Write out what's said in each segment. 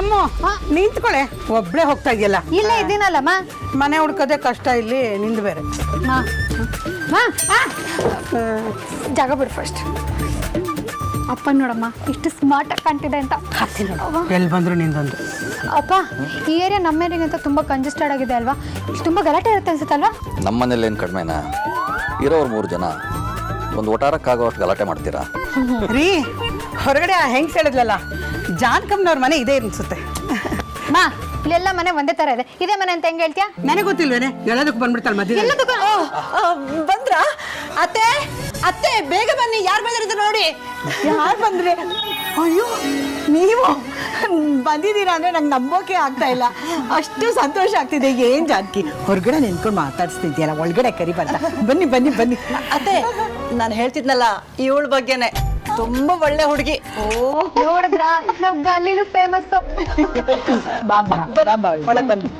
ಅಮ್ಮ ನಿಂತ್ಕೊಳೆ, ಒಬ್ಳೆ ಹೋಗ್ತಾ ಇದೆಯಲ್ಲ. ಇಲ್ಲೇ ಇದ್ದೀನಲ್ಲಮ್ಮ. ಮನೆ ಹುಡ್ಕೋದೇ ಕಷ್ಟ, ಇಲ್ಲಿ ನಿಂದು ಬೇರೆ. ಜಾಗ ಬಿಡು ಫಸ್ಟ್. ಅಪ್ಪ ನೋಡಮ್ಮ ಎಷ್ಟು ಸ್ಮಾರ್ಟ್ ಆಗಿ ಕಾಣ್ತಿದೆ ಅಂತ. ಎಲ್ಲಿ ಬಂದ್ರು ನಿಂದೊಂದು. ಅಪ್ಪ ಈ ಏರಿಯಾ ನಮ್ಮ ಏರಿಯಾಗಿಂತ ತುಂಬಾ ಕಂಜೆಸ್ಟೆಡ್ ಆಗಿದೆ ಅಲ್ವಾ? ತುಂಬಾ ಗಲಾಟೆ ಇರುತ್ತೆ ಅನ್ಸುತ್ತಲ್ವಾ? ನಮ್ಮ ಮನೇಲಿ ಏನು ಕಡಿಮೆನಾ? ಇರೋರು 3 ಜನ, ಒಂದು ಒಟಾರಕ್ಕಾಗೋಷ್ಟು ಗಲಾಟೆ ಮಾಡ್ತೀರಾ? ರೀ, ಹೊರಗಡೆ ಹೆಂಗ್ ಹೇಳಿದ್ಲಲ್ಲ, ಜಾನ್ಕಮ್ನವ್ರ ಮನೆ ಇದೆ ಅನ್ಸುತ್ತೆ. ಮಾ ಇಲ್ಲೆಲ್ಲ ಮನೆ ಒಂದೇ ತರ ಇದೆ, ಇದೇ ಮನೆ ಅಂತ ಹೆಂಗ್ ಹೇಳ್ತೀಯಾ? ನನಗೆ ಗೊತ್ತಿಲ್ವೇನೆ, ಎಲ್ಲದಕ್ಕೂ ಬಂದ್ಬಿಡ್ತಾಳೆ ಮಧ್ಯೆ. ಬಂದ್ರ ಅತ್ತೆ? ಅತ್ತೆ ಬೇಗ ಬನ್ನಿ, ಯಾರು ಬಂದಿರೋದು ನೋಡಿ. ಯಾರು ಬಂದ್ರೆ? ಅಯ್ಯೋ, ನೀವು ಬಂದಿದ್ದೀರಾ ಅಂದ್ರೆ ನಂಗೆ ನಂಬೋಕೆ ಆಗ್ತಾ ಇಲ್ಲ, ಅಷ್ಟು ಸಂತೋಷ ಆಗ್ತಿದೆ. ಏನ್ ಜಾನಕಿ ಹೊರಗಡೆ ನಿಂತ್ಕೊಂಡು ಮಾತಾಡ್ಸ್ತಿದ್ಯಲ್ಲ, ಒಳಗಡೆ ಕರಿ ಬಂತ. ಬನ್ನಿ ಬನ್ನಿ ಬನ್ನಿ. ಅತ್ತೆ ನಾನು ಹೇಳ್ತಿದ್ನಲ್ಲ ಇವಳ ಬಗ್ಗೆನೆ, ತುಂಬಾ ಒಳ್ಳೆ ಹುಡುಗಿ. ನೋಡಿದ್ರ ನಮ್ ಗಲ್ಲಿನೂ ಫೇಮಸ್. ಒಳಗ್ ಬನ್ನಿ.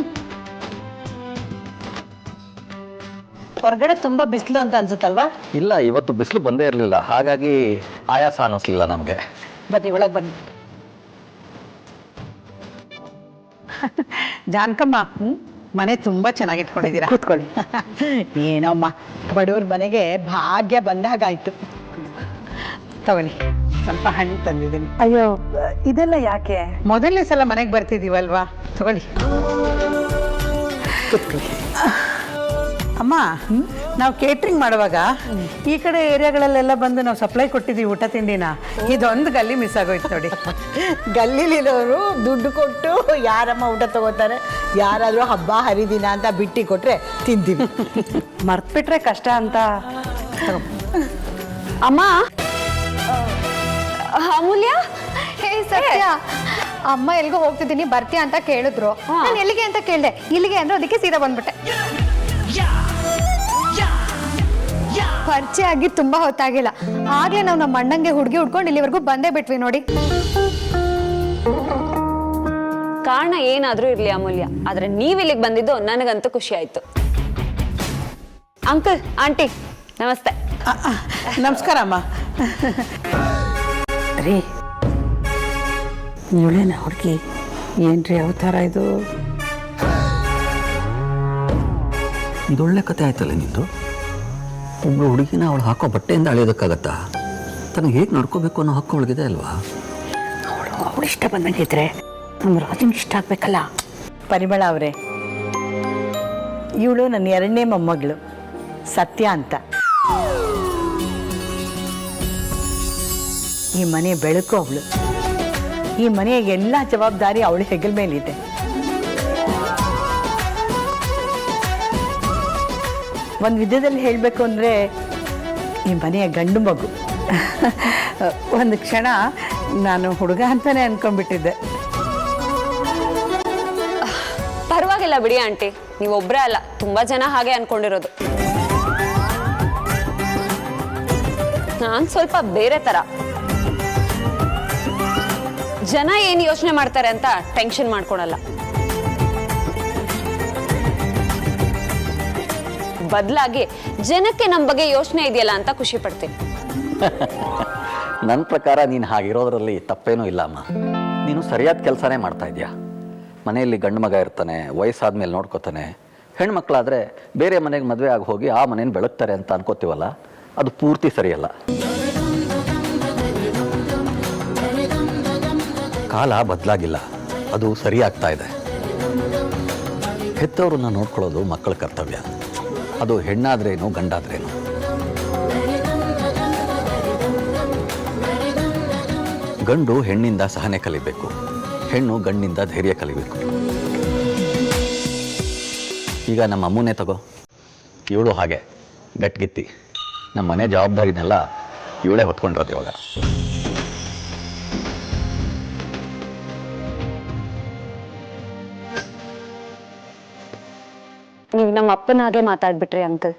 ಹೊರಗಡೆ ತುಂಬಾ ಬಿಸಿಲು ಅಂತ ಅನ್ಸುತ್ತಲ್ವಾ? ಇಲ್ಲ, ಇವತ್ತು ಬಿಸಿಲು ಬಂದೇ ಇರಲಿಲ್ಲ, ಹಾಗಾಗಿ ಆಯಾಸ ಅನ್ನಿಸ್ಲಿಲ್ಲ ನಮಗೆ. ಬನ್ನಿ ಒಳಗ್ ಬನ್ನಿ. ಜಾನ್ಕಮ್ಮ, ಮನೆ ತುಂಬಾ ಚೆನ್ನಾಗಿ ಇಟ್ಕೊಂಡಿದ್ದೀರಾ. ಕೂತ್ಕೊಳ್ಳಿ. ಏನಮ್ಮ, ಬಡವ್ರ ಮನೆಗೆ ಭಾಗ್ಯ ಬಂದಾಗಾಯ್ತು. ತಗೊಳ್ಳಿ, ಸ್ವಲ್ಪ ಹಣ್ಣು ತಂದಿದ್ದೀನಿ. ಅಯ್ಯೋ, ಇದೆಲ್ಲ ಯಾಕೆ? ಮೊದಲನೇ ಸಲ ಮನೆಗೆ ಬರ್ತಿದೀವಲ್ವಾ, ತಗೊಳ್ಳಿ. ಕೂತ್ಕೊಳ್ಳಿ. ಅಮ್ಮ, ನಾವು ಕೇಟ್ರಿಂಗ್ ಮಾಡುವಾಗ ಈ ಕಡೆ ಏರಿಯಾಗಳಲ್ಲೆಲ್ಲ ಬಂದು ನಾವು ಸಪ್ಲೈ ಕೊಟ್ಟಿದ್ದೀವಿ ಊಟ ತಿಂಡಿನ. ಇದೊಂದು ಗಲ್ಲಿ ಮಿಸ್ ಆಗೋಯ್ತು ನೋಡಿ. ಗಲ್ಲಿಲಿರೋರು ದುಡ್ಡು ಕೊಟ್ಟು ಯಾರಮ್ಮ ಊಟ ತಗೋತಾರೆ? ಯಾರಾದರೂ ಹಬ್ಬ ಹರಿದಿನ ಅಂತ ಬಿಟ್ಟು ಕೊಟ್ರೆ ತಿಂತೀವಿ. ಮರ್ತ್ಬಿಟ್ರೆ ಕಷ್ಟ ಅಂತ. ಅಮ್ಮ, ಅಮೂಲ್ಯ, ಹೇ ಸತ್ಯ, ಅಮ್ಮ ಎಲ್ಗೋ ಹೋಗ್ತಿದ್ದೀನಿ ಬರ್ತೀಯ ಅಂತ ಕೇಳಿದ್ರು. ನಾನು ಎಲ್ಲಿಗೆ ಅಂತ ಕೇಳಿದೆ, ಇಲ್ಲಿಗೆ ಅಂದ್ರೆ ಅದಕ್ಕೆ ಸೀದಾ ಬಂದ್ಬಿಟ್ಟೆ. ಪರಿಚಯ ಆಗಿ ತುಂಬಾ ಹೊತ್ತಾಗಿಲ್ಲ, ಆಗ್ಲೇ ನಾವು ನಮ್ಮ ಅಣ್ಣಂಗೆ ಹುಡುಗಿ ಹುಡ್ಕೊಂಡು ಇಲ್ಲಿವರೆಗೂ ಬಂದೇ ಬಿಟ್ವಿ ನೋಡಿ. ಕಾರಣ ಏನಾದ್ರೂ ಇರ್ಲಿ ಅಮೂಲ್ಯ, ಆದ್ರೆ ನೀವ್ ಇಲ್ಲಿಗೆ ಬಂದಿದ್ದು ನನಗಂತೂ ಖುಷಿ ಆಯ್ತು. ಅಂಕಲ್, ಆಂಟಿ, ನಮಸ್ತೆ. ನಮಸ್ಕಾರ ಅಮ್ಮ. ರೀ, ಇವಳೇನ ಹುಡುಗಿ? ಏನ್ರಿ ಅವತಾರ ಇದು? ಇದೊಳ್ಳೆ ಕತೆ ಆಯ್ತಲ್ಲ ನಿಂದು. ಒಬ್ಬಳು ಹುಡುಗಿನ ಅವಳು ಹಾಕೋ ಬಟ್ಟೆಯಿಂದ ಅಳಿಯೋದಕ್ಕಾಗತ್ತಾ? ತನಗೆ ಹೇಗೆ ನಡ್ಕೋಬೇಕು ಅನ್ನೋ ಹಕ್ಕು ಅವಳಿಗಿದೆ ಅಲ್ವಾ? ಅವಳು ಇಷ್ಟ ಬಂದಂಗಿದ್ರೆ ನಮ್ಮ ರಾಜನಿಗೆ ಇಷ್ಟ ಆಗ್ಬೇಕಲ್ಲ. ಪರಿಮಳ ಅವರೇ, ಇವಳು ನನ್ನ 2ನೇ ಮೊಮ್ಮಗಳು ಸತ್ಯ ಅಂತ. ಈ ಮನೆ ಬೆಳಕು ಅವಳು. ಈ ಮನೆಯ ಎಲ್ಲ ಜವಾಬ್ದಾರಿ ಅವಳು ಹೆಗಲ ಮೇಲಿದೆ. ಒಂದು ವಿಧದಲ್ಲಿ ಹೇಳಬೇಕು ಅಂದರೆ ಈ ಮನೆಯ ಗಂಡು ಮಗು. ಒಂದು ಕ್ಷಣ ನಾನು ಹುಡುಗ ಅಂತಾನೆ ಅನ್ಕೊಂಡ್ಬಿಟ್ಟಿದ್ದೆ. ಪರವಾಗಿಲ್ಲ ಬಿಡಿ ಆಂಟಿ, ನೀವೊಬ್ರೇ ಅಲ್ಲ, ತುಂಬಾ ಜನ ಹಾಗೆ ಅನ್ಕೊಂಡಿರೋದು. ನಾನ್ ಸ್ವಲ್ಪ ಬೇರೆ ತರ. ಜನ ಏನ್ ಯೋಚನೆ ಮಾಡ್ತಾರೆ ಅಂತ ಟೆನ್ಷನ್ ಮಾಡ್ಕೊಳಲ್ಲ, ಬದಲಾಗಿ ಜನಕ್ಕೆ ನಮ್ಮ ಬಗ್ಗೆ ಯೋಚನೆ ಇದೆಯಲ್ಲ ಅಂತ ಖುಷಿ ಪಡ್ತೀನಿ. ನನ್ನ ಪ್ರಕಾರ ನೀನು ಹಾಗಿರೋದ್ರಲ್ಲಿ ತಪ್ಪೇನೂ ಇಲ್ಲ ಅಮ್ಮ. ನೀನು ಸರಿಯಾದ ಕೆಲಸನೇ ಮಾಡ್ತಾ ಇದೆಯಾ. ಮನೆಯಲ್ಲಿ ಗಂಡು ಮಗ ಇರ್ತಾನೆ, ವಯಸ್ಸಾದ್ಮೇಲೆ ನೋಡ್ಕೋತಾನೆ. ಹೆಣ್ಮಕ್ಳಾದರೆ ಬೇರೆ ಮನೆಗೆ ಮದುವೆ ಆಗಿ ಹೋಗಿ ಆ ಮನೇನ ಬೆಳಗ್ತಾರೆ ಅಂತ ಅನ್ಕೋತೀವಲ್ಲ, ಅದು ಪೂರ್ತಿ ಸರಿಯಲ್ಲ. ಕಾಲ ಬದಲಾಗಿಲ್ಲ, ಅದು ಸರಿಯಾಗ್ತಾ ಇದೆ. ಹೆತ್ತವ್ರನ್ನ ನೋಡ್ಕೊಳ್ಳೋದು ಮಕ್ಕಳ ಕರ್ತವ್ಯ. ಅದು ಹೆಣ್ಣಾದ್ರೇನು ಗಂಡಾದ್ರೇನು. ಗಂಡು ಹೆಣ್ಣಿಂದ ಸಹನೆ ಕಲಿಬೇಕು, ಹೆಣ್ಣು ಗಂಡಿಂದ ಧೈರ್ಯ ಕಲಿಬೇಕು. ಈಗ ನಮ್ಮ ಅಮ್ಮನೇ ತಗೋ, ಇವಳು ಹಾಗೆ ಗಟ್ಗಿತ್ತಿ. ನಮ್ಮ ಮನೆ ಜವಾಬ್ದಾರಿನೆಲ್ಲ ಇವಳೇ ಹೊತ್ಕೊಂಡಿರೋದು ಇವಾಗ. ನೀವು ನಮ್ಮ ಅಪ್ಪನ ಹಾಗೆ ಮಾತಾಡ್ಬಿಟ್ರಿ ಅಂಕಲ್.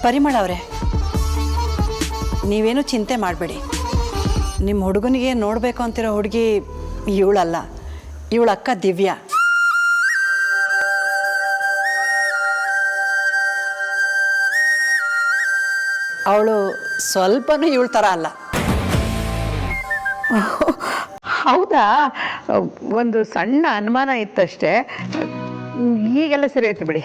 ಪರಿಮಳ ಅವರೇ, ನೀವೇನು ಚಿಂತೆ ಮಾಡಬೇಡಿ. ನಿಮ್ಮ ಹುಡುಗನಿಗೆ ನೋಡಬೇಕು ಅಂತಿರೋ ಹುಡುಗಿ ಇವಳಲ್ಲ, ಇವಳ ಅಕ್ಕ ದಿವ್ಯಾ. ಅವಳು ಸ್ವಲ್ಪನೂ ಇವಳ ಥರ ಅಲ್ಲ. ಹೌದಾ? ಒಂದು ಸಣ್ಣ ಅನುಮಾನ ಇತ್ತಷ್ಟೇ, ಈಗೆಲ್ಲ ಸರಿ ಆಯ್ತು ಬಿಡಿ.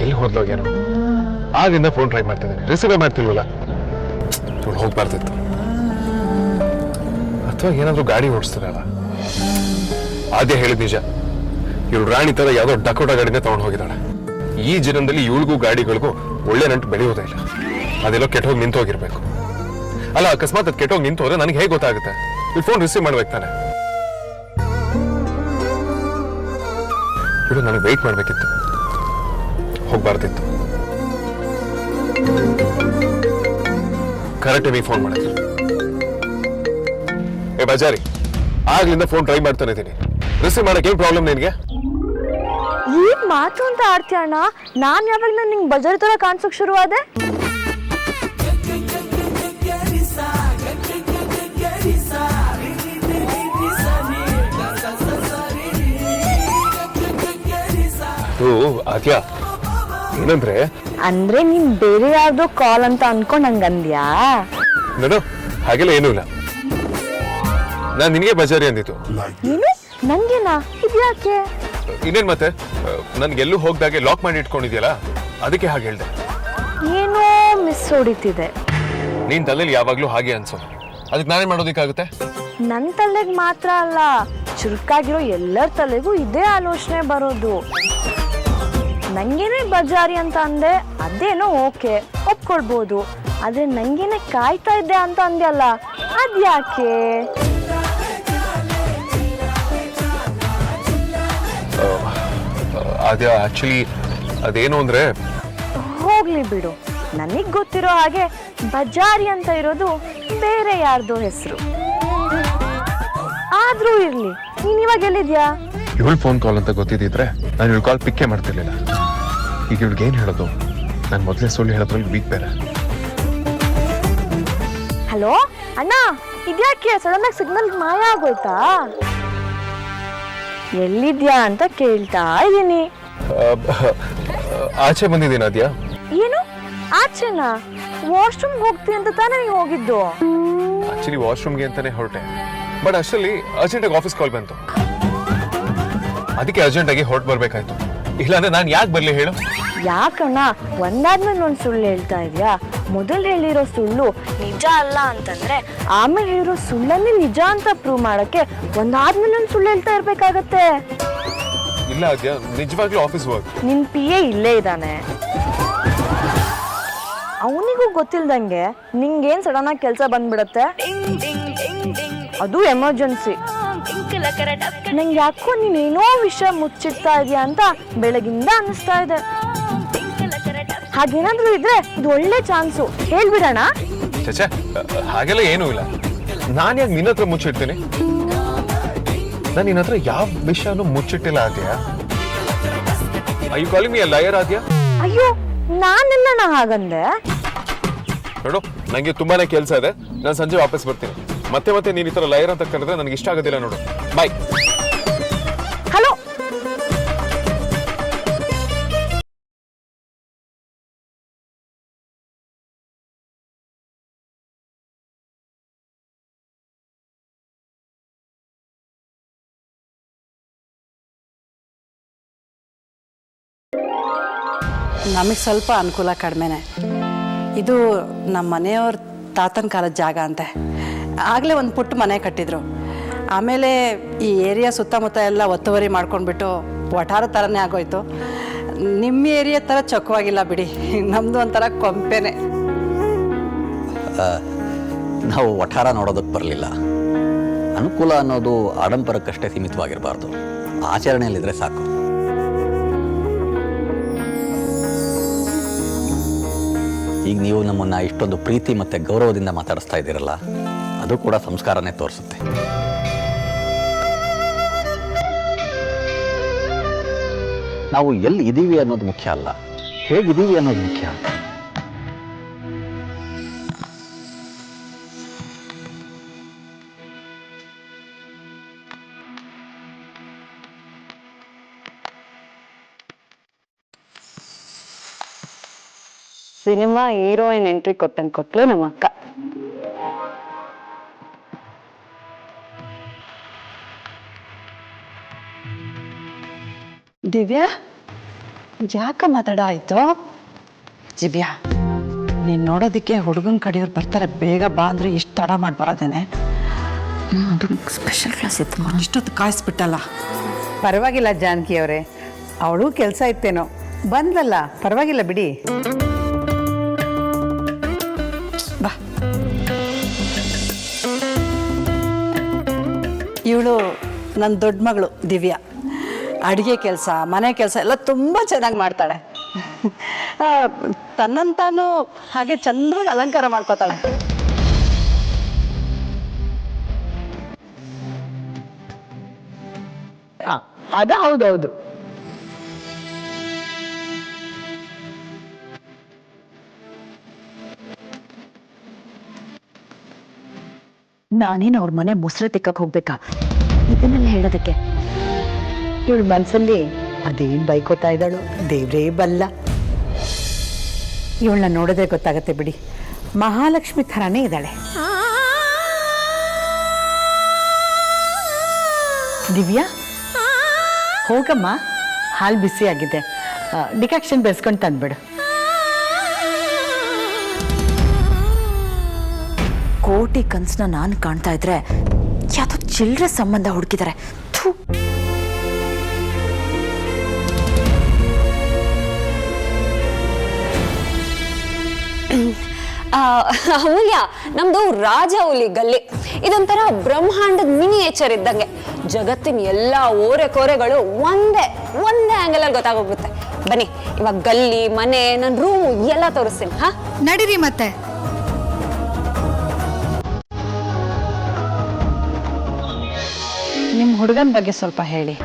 ಎಲ್ಲಿ ಹೋದ್ಲೋಗೇನು? ಆಗಿಂದ ಫೋನ್ ಟ್ರೈ ಮಾಡ್ತಿದ್ದೀನಿ, ರಿಸೀವೇ ಮಾಡ್ತಿಲ್ವಲ್ಲ. ಇವಳು ಹೋಗ್ಬಾರ್ದಿತ್ತು. ಅಥವಾ ಏನಾದರೂ ಗಾಡಿ ಓಡಿಸ್ತಾರಲ್ಲ. ಆದ್ಯ ಹೇಳಿದ ನಿಜ, ಇವಳು ರಾಣಿ ತರ ಯಾವುದೋ ಡಕೋಟ ಗಾಡಿನೇ ತಗೊಂಡು ಹೋಗಿದ್ದಾಳೆ. ಈ ಜೀವನದಲ್ಲಿ ಇವಳಿಗೂ ಗಾಡಿಗಳಿಗೂ ಒಳ್ಳೆ ನಂಟು ಬೆಳೆಯೋದೇ ಇಲ್ಲ. ಅದೆಲ್ಲೋ ಕೆಟ್ಟೋಗಿ ನಿಂತೋಗಿರ್ಬೇಕು. ಅಲ್ಲ, ಅಕಸ್ಮಾತ್ ಅದು ಕೆಟ್ಟೋಗಿ ನಿಂತು ಹೋದ್ರೆ ನನಗೆ ಹೇಗೆ ಗೊತ್ತಾಗುತ್ತೆ? ಈ ಫೋನ್ ರಿಸೀವ್ ಮಾಡ್ಬೇಕು ತಾನೆ. ಇವಳು ನನಗೆ ವೆಯ್ಟ್ ಮಾಡ್ಬೇಕಿತ್ತು, ಹೋಗ್ಬಾರ್ದಿತ್ತು. ಕರೆಕ್ಟ್ ಟೈಮಿಗೆ ಫೋನ್ ಮಾಡಿದ್ರು. ಏ ಬಜಾರಿ, ಆಗ್ಲಿಂದ ಫೋನ್ ಟ್ರೈ ಮಾಡ್ತಾನೆ ಇದ್ದೀನಿ, ರಿಸೀವ್ ಮಾಡಕ್ಕೆ ಏನ್ ಪ್ರಾಬ್ಲಮ್ ನಿನ್ಗೆ? ಈಗ ಮಾತು ಅಂತ ಆಡ್ತೀಯ ಅಣ್ಣ? ನಾನ್ ಯಾವಾಗ ನಿಂಗೆ ಬಜಾರ್ ತರ ಕಾಣಿಸೋಕ್ ಶುರು ಆದೆ? ಆದ್ಯಾ, ಏನಂದ್ರೆ ಅಂದ್ರೆ ನೀನ್ ಬೇರೆ ಯಾವ್ದೋ ಕಾಲ್ ಅಂತ ಅನ್ಕೊಂಡ್ ಹಂಗಂದ್ಯಾ? ನಾನು ಹಾಗೆಲ್ಲ ಏನೂ ಇಲ್ಲ. ನಾನ್ ನಿನಗೆ ಬಜಾರಿ ಅಂದಿತ್ತು. ನೀನು ನಂಗೇನಾ? ಇದ್ಯಾಕೆ? ಇನ್ನೇನ್ ಮತ್ತೆ, ನನ್ಗೆಲ್ಲೂ ಹೋಗ್ದಾಗೆ ಲಾಕ್ ಮಾಡಿ ಇಟ್ಕೊಂಡಿದ್ಯಲ್ಲ, ಅದಕ್ಕೆ ಹಾಗೆ ಹೇಳ್ದೆ. ಏನೋ ಮಿಸ್ ಹೊಡಿತಿದೆ. ನೀನ್ ತಲೆಯಲ್ಲಿ ಯಾವಾಗ್ಲೂ ಹಾಗೆ ಅನ್ಸೋದು, ಅದಕ್ಕೆ ನಾನೇನ್ ಮಾಡೋದಕ್ಕಾಗುತ್ತೆ? ನನ್ ತಲೆಗ್ ಮಾತ್ರ ಅಲ್ಲ, ಚುರುಕಾಗಿರೋ ಎಲ್ಲರ ತಲೆಗೂ ಇದೇ ಆಲೋಚನೆ ಬರೋದು. ನಂಗೇನೆ ಬಜಾರಿ ಅಂತ ಅಂದೆ, ಅದೇನೋ ಓಕೆ, ಒಪ್ಕೊಳ್ಬೋದು. ಆದ್ರೆ ನಂಗೇನೆ ಕಾಯ್ತಾ ಇದ್ದೆ ಅಂತ ಅಂದ್ಯಲ್ಲ, ಅದ್ಯಾಕೆ? ಅದೇ ಆಕ್ಚುಲಿ ಅದೇನು ಅಂದ್ರೆ, ಹೋಗ್ಲಿ ಬಿಡು. ನನಗ್ ಗೊತ್ತಿರೋ ಹಾಗೆ ಬಜಾರಿ ಅಂತ ಇರೋದು ಬೇರೆ ಯಾರ್ದೋ ಹೆಸರು. ಆದ್ರೂ ಇರ್ಲಿ, ನೀನ್ ಇವಾಗ ಎಲ್ಲಿದ್ಯಾ? ಇವಳು ಫೋನ್ ಕಾಲ್ ಅಂತ ಗೊತ್ತಿದ್ರೆ ನಾನು ಇವಳು ಕಾಲ್ ಪಿಕ್ಕೇ ಮಾಡ್ತಿರ್ಲಿಲ್ಲ. ಈಗ ಇವಳಿಗೆ ಏನ್ ಹೇಳೋದು? ನಾನು ಮೊದಲೇ ಸುಳ್ಳು ಹೇಳೋದ್ರಲ್ಲಿ ವೀಕ್ ಬೇರೆ. ಹಲೋ ಅಣ್ಣ, ಇದ್ಯಾಕೆ ಸಡನ್ ಆಗಿ ಸಿಗ್ನಲ್ ಮಾಯ ಆಗೋಯ್ತಾ? ಎಲ್ಲಿದ್ಯಾ ಅಂತ ಕೇಳ್ತಾ ಇದ್ದೀನಿ. ಆಚೆ ಬಂದಿದ್ದೀನಿ ಅದ್ಯಾ. ಏನು ಆಚೆನಾ? ವಾಶ್ರೂಮ್ ಹೋಗ್ತೀನಿ ಅಂತ ತಾನೇ ನೀವು ಹೋಗಿದ್ದು? ಆಕ್ಚುಲಿ ವಾಶ್ರೂಮ್ಗೆ ಅಂತಾನೆ ಹೊರಟೆ, ಬಟ್ ಅಷ್ಟರಲ್ಲಿ ಅರ್ಜೆಂಟಾಗಿ ಆಫೀಸ್ ಕಾಲ್ ಬಂತು. ಅದಕ್ಕೆ ಅರ್ಜೆಂಟಾಗಿ ಹೊರಟು ಬರ್ಬೇಕಾಯ್ತು. ಇಲ್ಲಾಂದ್ರೆ ನಾನು ಯಾಕೆ ಬರ್ಲಿ ಹೇಳು? ಯಾಕಣ್ಣ ಒಂದಾದ್ಮೇಲೆ ಒಂದ್ ಸುಳ್ಳು ಹೇಳ್ತಾ ಇದ್ಯಾ? ಮೊದಲು ಹೇಳಿರೋ ಸುಳ್ಳು ನಿಜ ಅಲ್ಲ ಅಂತಂದ್ರೆ ಆಮೇಲೆ ಹೇಳಿರೋ ಸುಳ್ಳನ್ನೇ ನಿಜ ಅಂತ ಪ್ರೂವ್ ಮಾಡಕ್ಕೆ ಒಂದಾದ್ಮೇಲೆ ಒಂದ್ ಸುಳ್ಳು ಹೇಳ್ತಾ ಇರ್ಬೇಕಾಗತ್ತೆ. ಇಲ್ಲ ಅದ್ಯಾ, ನಿಜವಾಗ್ಲೂ ಆಫೀಸ್ ವರ್ಕ್. ನಿನ್ PA ಇಲ್ಲೇ ಇದ್ದಾನೆ. ಅವನಿಗೂ ಗೊತ್ತಿಲ್ದಂಗೆ ನಿಂಗೇನ್ ಸಡನ್ ಆಗಿ ಕೆಲಸ ಬಂದ್ಬಿಡತ್ತೆ, ಅದು ಎಮರ್ಜೆನ್ಸಿ. ನಂಗೆ ಯಾಕೋ ನೀನೇನೋ ವಿಷಯ ಮುಚ್ಚಿಡ್ತಾ ಇದೆಯಾ ಅಂತ ಬೆಳಗಿಂದ ಅನಿಸ್ತಾ ಇದೆ. ಹಾಗೇನಾದ್ರೂ ಇದ್ರೆ ಇದು ಒಳ್ಳೆ ಚಾನ್ಸು, ಹೇಳ್ಬಿಡೋಣ. ಚಚೆ, ಹಾಗೆಲ್ಲ ಏನೂ ಇಲ್ಲ. ನಾನು ಯಾಕೆ ನಿನ್ನ ಹತ್ರ ಮುಚ್ಚಿಡ್ತೀನಿ? ನಾನು ನಿನ್ನ ಹತ್ರ ಯಾವ ವಿಷಯನೂ ಮುಚ್ಚಿಟ್ಟಿಲ್ಲ ಆದ್ಯಾ. I you calling me a liar ಆದ್ಯಾ? ಅಯ್ಯೋ, ನಾನೆಲ್ಲ ಹಾಗಂದೆ. ನೋಡು, ನಂಗೆ ತುಂಬಾನೇ ಕೆಲಸ ಇದೆ, ನಾನು ಸಂಜೆ ವಾಪಸ್ ಬರ್ತೀನಿ. ಮತ್ತೆ ಮತ್ತೆ ನೀನ್ ಈ ತರ ಲಯರ್ ಅಂತ ಕರೆದ್ರೆ ನನಗೆ ಇಷ್ಟ ಆಗೋದಿಲ್ಲ. ನೋಡು, ಬಾಯ್. ಹಲೋ, ನಮಗೆ ಸ್ವಲ್ಪ ಅನುಕೂಲ ಕಡಿಮೆನೆ. ಇದು ನಮ್ಮ ಮನೆಯವ್ರ ತಾತನ ಕಾಲದ ಜಾಗ ಅಂತೆ. ಆಗಲೇ ಒಂದು ಪುಟ್ಟ ಮನೆ ಕಟ್ಟಿದ್ರು. ಆಮೇಲೆ ಈ ಏರಿಯಾ ಸುತ್ತಮುತ್ತ ಎಲ್ಲ ಒತ್ತುವರಿ ಮಾಡ್ಕೊಂಡ್ಬಿಟ್ಟು ವಠಾರ ಥರನೇ ಆಗೋಯ್ತು. ನಿಮ್ಮ ಏರಿಯಾ ಥರ ಚೊಕ್ಕವಾಗಿಲ್ಲ ಬಿಡಿ, ನಮ್ಮದು ಒಂಥರ ಕೊಂಪೆನೆ. ನಾವು ವಠಾರ ನೋಡೋದಕ್ಕೆ ಬರಲಿಲ್ಲ. ಅನುಕೂಲ ಅನ್ನೋದು ಆಡಂಬರಕ್ಕಷ್ಟೇ ಸೀಮಿತವಾಗಿರಬಾರ್ದು, ಆಚರಣೆಯಲ್ಲಿದ್ದರೆ ಸಾಕು. ಈಗ ನೀವು ನಮ್ಮನ್ನು ಇಷ್ಟೊಂದು ಪ್ರೀತಿ ಮತ್ತು ಗೌರವದಿಂದ ಮಾತಾಡಿಸ್ತಾ ಇದ್ದೀರಲ್ಲ, ಅದು ಕೂಡ ಸಂಸ್ಕಾರನೇ ತೋರಿಸುತ್ತೆ. ನಾವು ಎಲ್ಲಿ ಇದ್ದೀವಿ ಅನ್ನೋದು ಮುಖ್ಯ ಅಲ್ಲ, ಹೇಗಿದ್ದೀವಿ ಅನ್ನೋದು ಮುಖ್ಯ. ಸಿನಿಮಾ ಹೀರೋಯಿನ್ ಎಂಟ್ರಿ ಕೊಟ್ಟಲು ನಮ್ಮ ಅಕ್ಕ. ದಿವ್ಯಾ, ಯಾಕ ಮಾತಾಡ ಆಯ್ತು? ದಿವ್ಯಾ, ನೀನ್ ನೋಡೋದಕ್ಕೆ ಹುಡುಗನ ಕಡೆಯವ್ರು ಬರ್ತಾರೆ, ಬೇಗ ಬಾ ಅಂದ್ರೆ ಇಷ್ಟು ತಡ ಮಾಡಿ ಬರೋದೇನೆ. ಅದು ಸ್ಪೆಷಲ್ ಕ್ಲಾಸ್ ಇತ್ತು, ಇಷ್ಟೊತ್ತು ಕಾಯಿಸ್ಬಿಟ್ಟಲ್ಲ. ಪರವಾಗಿಲ್ಲ ಜಾನಕಿ ಅವರೇ, ಅವಳು ಕೆಲಸ ಇತ್ತೇನೋ, ಬಂದ್ಲಲ್ಲ, ಪರವಾಗಿಲ್ಲ ಬಿಡಿ. ಬಾ. ಇವಳು ನನ್ನ ದೊಡ್ಡ ಮಗಳು ದಿವ್ಯಾ. ಅಡುಗೆ ಕೆಲಸ, ಮನೆ ಕೆಲಸ ಎಲ್ಲ ತುಂಬ ಚೆನ್ನಾಗಿ ಮಾಡ್ತಾಳೆ. ತನ್ನಂತಾನು ಹಾಗೆ ಚಂದವಾಗಿ ಅಲಂಕಾರ ಮಾಡ್ಕೋತಾಳೆ. ಅದು ಹೌದೌದು. ನಾನೇನು ಅವ್ರ ಮನೆ ಮೊಸರು ತಿಕ್ಕಕ್ಕೆ ಹೋಗ್ಬೇಕಾ ಇದನ್ನೆಲ್ಲ ಹೇಳೋದಕ್ಕೆ? ಇವಳು ಮನಸ್ಸಲ್ಲಿ ಅದೇನು ಬೈಕೋತಾ ಇದ್ದಾಳು ದೇವ್ರೇ ಬಲ್ಲ. ಇವಳನ್ನ ನೋಡಿದ್ರೆ ಗೊತ್ತಾಗತ್ತೆ ಬಿಡಿ, ಮಹಾಲಕ್ಷ್ಮಿ ಥರಾನೇ ಇದ್ದಾಳೆ. ದಿವ್ಯಾ, ಹೋಗಮ್ಮ, ಹಾಲು ಬಿಸಿ ಆಗಿದೆ, ಡಿಕಾಕ್ಷನ್ ಬೆರೆಸ್ಕೊಂಡು ತಂದ್ಬಿಡು. ಕೋಟಿ ಕನ್ಸನ್ನ ನಾನು ಕಾಣ್ತಾ ಇದ್ರೆ ಯಾವುದೋ ಚಿಲ್ಲರೆ ಸಂಬಂಧ ಹುಡುಕಿದ್ದಾರೆ. ಅಮೂಲ್ಯ, ನಮ್ದು ರಾಜ ಹುಲಿ ಗಲ್ಲಿ. ಇದೊಂಥರ ಬ್ರಹ್ಮಾಂಡದ ಮಿನಿಯೇಚರ್ ಇದ್ದಂಗೆ. ಜಗತ್ತಿನ ಎಲ್ಲಾ ಓರೆ ಕೋರೆಗಳು ಒಂದೇ ಆಂಗಲ್ ಅಲ್ಲಿ ಗೊತ್ತಾಗೋಗುತ್ತೆ. ಬನ್ನಿ, ಇವಾಗ ಗಲ್ಲಿ, ಮನೆ, ನನ್ನ ರೂಮು ಎಲ್ಲ ತೋರಿಸ್ತೀನಿ. ಹಾ, ನಡೀರಿ ಮತ್ತೆ. ನಿಮ್ಮ ಹುಡುಗನ ಬಗ್ಗೆ ಸ್ವಲ್ಪ ಹೇಳಿ.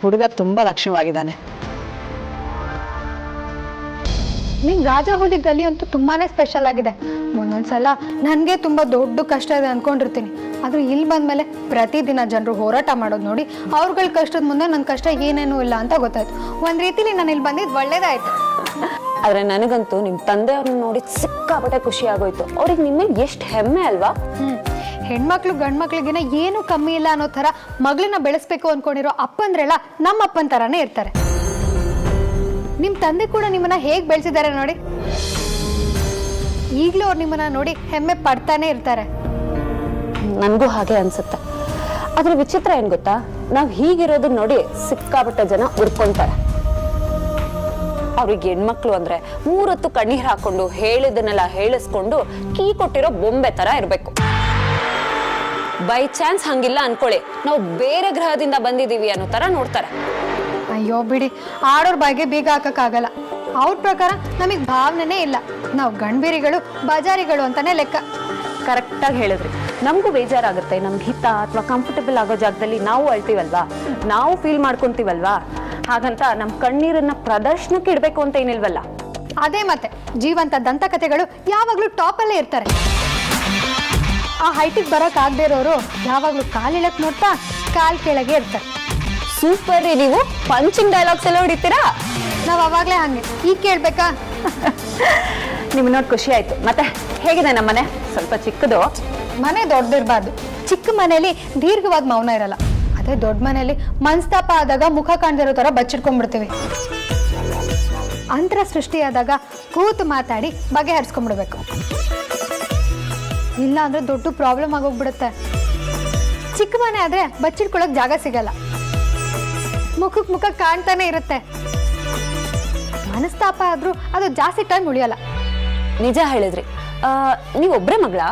ಹುಡುಗ ತುಂಬಾ ಲಕ್ಷ್ಯವಾಗಿದ್ದಾನೆ. ನಿನ್ ರಾಜ ಹುಲಿ ಗಲ್ಲಿ ಅಂತೂ ತುಂಬಾನೇ ಸ್ಪೆಷಲ್ ಆಗಿದೆ. ಒಂದೊಂದ್ಸಲ ನನಗೆ ತುಂಬಾ ದೊಡ್ಡ ಕಷ್ಟ ಇದೆ ಅನ್ಕೊಂಡಿರ್ತೀನಿ, ಆದ್ರೆ ಇಲ್ಲಿ ಬಂದ್ಮೇಲೆ ಪ್ರತಿದಿನ ಜನರು ಹೋರಾಟ ಮಾಡೋದು ನೋಡಿ ಅವ್ರಗಳ ಕಷ್ಟದ ಮುಂದೆ ನನ್ನ ಕಷ್ಟ ಏನೇನೂ ಇಲ್ಲ ಅಂತ ಗೊತ್ತಾಯ್ತು. ಒಂದ್ ರೀತಿಲಿ ನಾನು ಇಲ್ಲಿ ಬಂದಿದ್ದು ಒಳ್ಳೇದಾಯ್ತು. ಆದ್ರೆ ನನಗಂತೂ ನಿಮ್ ತಂದೆಯವ್ರನ್ನ ನೋಡಿ ಸಿಕ್ಕಾಪಟ್ಟೆ ಖುಷಿ ಆಗೋಯ್ತು. ಅವ್ರಿಗೆ ನಿಮ್ಮೇಲೆ ಎಷ್ಟು ಹೆಮ್ಮೆ ಅಲ್ವಾ? ಹೆಣ್ಮಕ್ಳು ಗಂಡ್ಮಕ್ಳಿಗಿನ ಏನು ಕಮ್ಮಿ ಇಲ್ಲ ಅನ್ನೋ ತರ ಮಗಳನ್ನ ಬೆಳೆಸ್ಬೇಕು ಅನ್ಕೊಂಡಿರೋ ಅಪ್ಪಂದ್ರೆಲ್ಲ ನಮ್ಮ ಅಪ್ಪನ ತರಾನೇ ಇರ್ತಾರೆ. ನಿಮ್ ತಂದೆ ಕೂಡ ನಿಮ್ಮನ್ನ ಹೇಗ್ ಬೆಳೆಸಿದ್ದಾರೆ ನೋಡಿ. ಈಗ್ಲೂ ಅವ್ರು ನಿಮ್ಮನ್ನ ನೋಡಿ ಹೆಮ್ಮೆ ಪಡ್ತಾನೆ ಇರ್ತಾರೆ. ನನ್ಗೂ ಹಾಗೆ ಅನ್ಸುತ್ತೆ. ಆದ್ರೆ ವಿಚಿತ್ರ ಏನ್ ಗೊತ್ತಾ, ನಾವ್ ಹೀಗಿರೋದನ್ನ ನೋಡಿ ಸಿಕ್ಕಾಪಟ್ಟೆ ಜನ ಉಡ್ಕೊಂತಾರೆ. ಅವ್ರಿಗೆ ಹೆಣ್ಮಕ್ಳು ಅಂದ್ರೆ 3 ಹೊತ್ತು ಕಣ್ಣೀರ್ ಹಾಕೊಂಡು ಹೇಳಿದನ್ನೆಲ್ಲ ಹೇಳಿಸ್ಕೊಂಡು ಕೀ ಕೊಟ್ಟಿರೋ ಬೊಂಬೆ ತರ ಇರ್ಬೇಕು. ಬೈ ಚಾನ್ಸ್ ಹಂಗಿಲ್ಲ ಅನ್ಕೊಳ್ಳಿ, ನಾವು ಬೇರೆ ಗ್ರಹದಿಂದ ಬಂದಿದೀವಿ ಅನ್ನೋ ತರ ನೋಡ್ತಾರೆ. ಅಯ್ಯೋ ಬಿಡಿ, ಆಡೋರ್ ಬಾಯಿಗೆ ಬೀಗ ಹಾಕಕ್ಕಾಗಲ್ಲ. ಅವ್ರ ಪ್ರಕಾರ ನಮಗ್ ಭಾವನೆನೇ ಇಲ್ಲ. ನಾವು ಗಂಡ್ಬೇರಿಗಳು, ಬಜಾರಿಗಳು ಅಂತಾನೆ ಲೆಕ್ಕ. ಕರೆಕ್ಟಾಗಿ ಹೇಳಿದ್ರಿ. ನಮಗೂ ಬೇಜಾರಾಗುತ್ತೆ. ನಮ್ಗೆ ಹಿತ ಅಥವಾ ಕಂಫರ್ಟಬಲ್ ಆಗೋ ಜಾಗದಲ್ಲಿ ನಾವು ಅಳ್ತೀವಲ್ವಾ, ನಾವು ಫೀಲ್ ಮಾಡ್ಕೊಂತೀವಲ್ವಾ. ಹಾಗಂತ ನಮ್ಮ ಕಣ್ಣೀರನ್ನ ಪ್ರದರ್ಶನಕ್ಕೆ ಇಡಬೇಕು ಅಂತ ಏನಿಲ್ವಲ್ಲ. ಅದೇ ಮತ್ತೆ, ಜೀವಂತ ದಂತಕಥೆಗಳು ಯಾವಾಗ್ಲೂ ಟಾಪ್ ಅಲ್ಲೇ ಇರ್ತಾರೆ. ಆ ಹೈಟಿಗೆ ಬರಕ್ ಆಗದೆ ಇರೋರು ಯಾವಾಗ್ಲೂ ಕಾಲಿಳಕ್ ನೋಡ್ತಾ ಕಾಲ್ ಕೆಳಗೆ ಇರ್ತಾರೆ. ಸೂಪರ್ ರೀ, ನೀವು ಪಂಚಿಂಗ್ ಡೈಲಾಗ್ಸ್ ಎಲ್ಲ ಹೊಡಿತೀರಾ. ನಾವ್ ಅವಾಗ್ಲೇ ಹಂಗೆ. ಈಗ ಕೇಳ್ಬೇಕಾ? ನಿಮ್ ನೋಡಿ ಖುಷಿ ಆಯ್ತು. ಮತ್ತೆ ಹೇಗಿದೆ ನಮ್ಮ ಮನೆ? ಸ್ವಲ್ಪ ಚಿಕ್ಕದು. ಮನೆ ದೊಡ್ಡದಿರ್ಬಾರ್ದು. ಚಿಕ್ಕ ಮನೇಲಿ ದೀರ್ಘವಾದ ಮೌನ ಇರಲ್ಲ. ಅದೇ ದೊಡ್ಡ ಮನೇಲಿ ಮನಸ್ತಾಪ ಆದಾಗ ಮುಖ ಕಾಣ್ದಿರೋ ತರ ಬಚ್ಚಿಟ್ಕೊಂಡ್ಬಿಡ್ತೀವಿ. ಅಂತರ ಸೃಷ್ಟಿಯಾದಾಗ ಕೂತು ಮಾತಾಡಿ ಬಗೆಹರಿಸ್ಕೊಂಡ್ಬಿಡ್ಬೇಕು. ಇಲ್ಲ ಅಂದ್ರೆ ದೊಡ್ಡ ಪ್ರಾಬ್ಲಮ್ ಆಗೋಗ್ಬಿಡುತ್ತೆ. ಚಿಕ್ಕ ಮನೆ ಆದ್ರೆ ಬಚ್ಚಿಟ್ಕೊಳಕ್ ಜಾಗ ಸಿಗಲ್ಲ. ಮುಖಕ್ ಮುಖ ಕಾಣ್ತಾನೆ ಇರುತ್ತೆ. ಮನಸ್ತಾಪ ಆದ್ರೂ ಅದು ಜಾಸ್ತಿ ಟೈಮ್ ಉಳಿಯಲ್ಲ. ನಿಜ ಹೇಳಿದ್ರಿ. ನೀವೊಬ್ರೇ ಮಗಳಾ?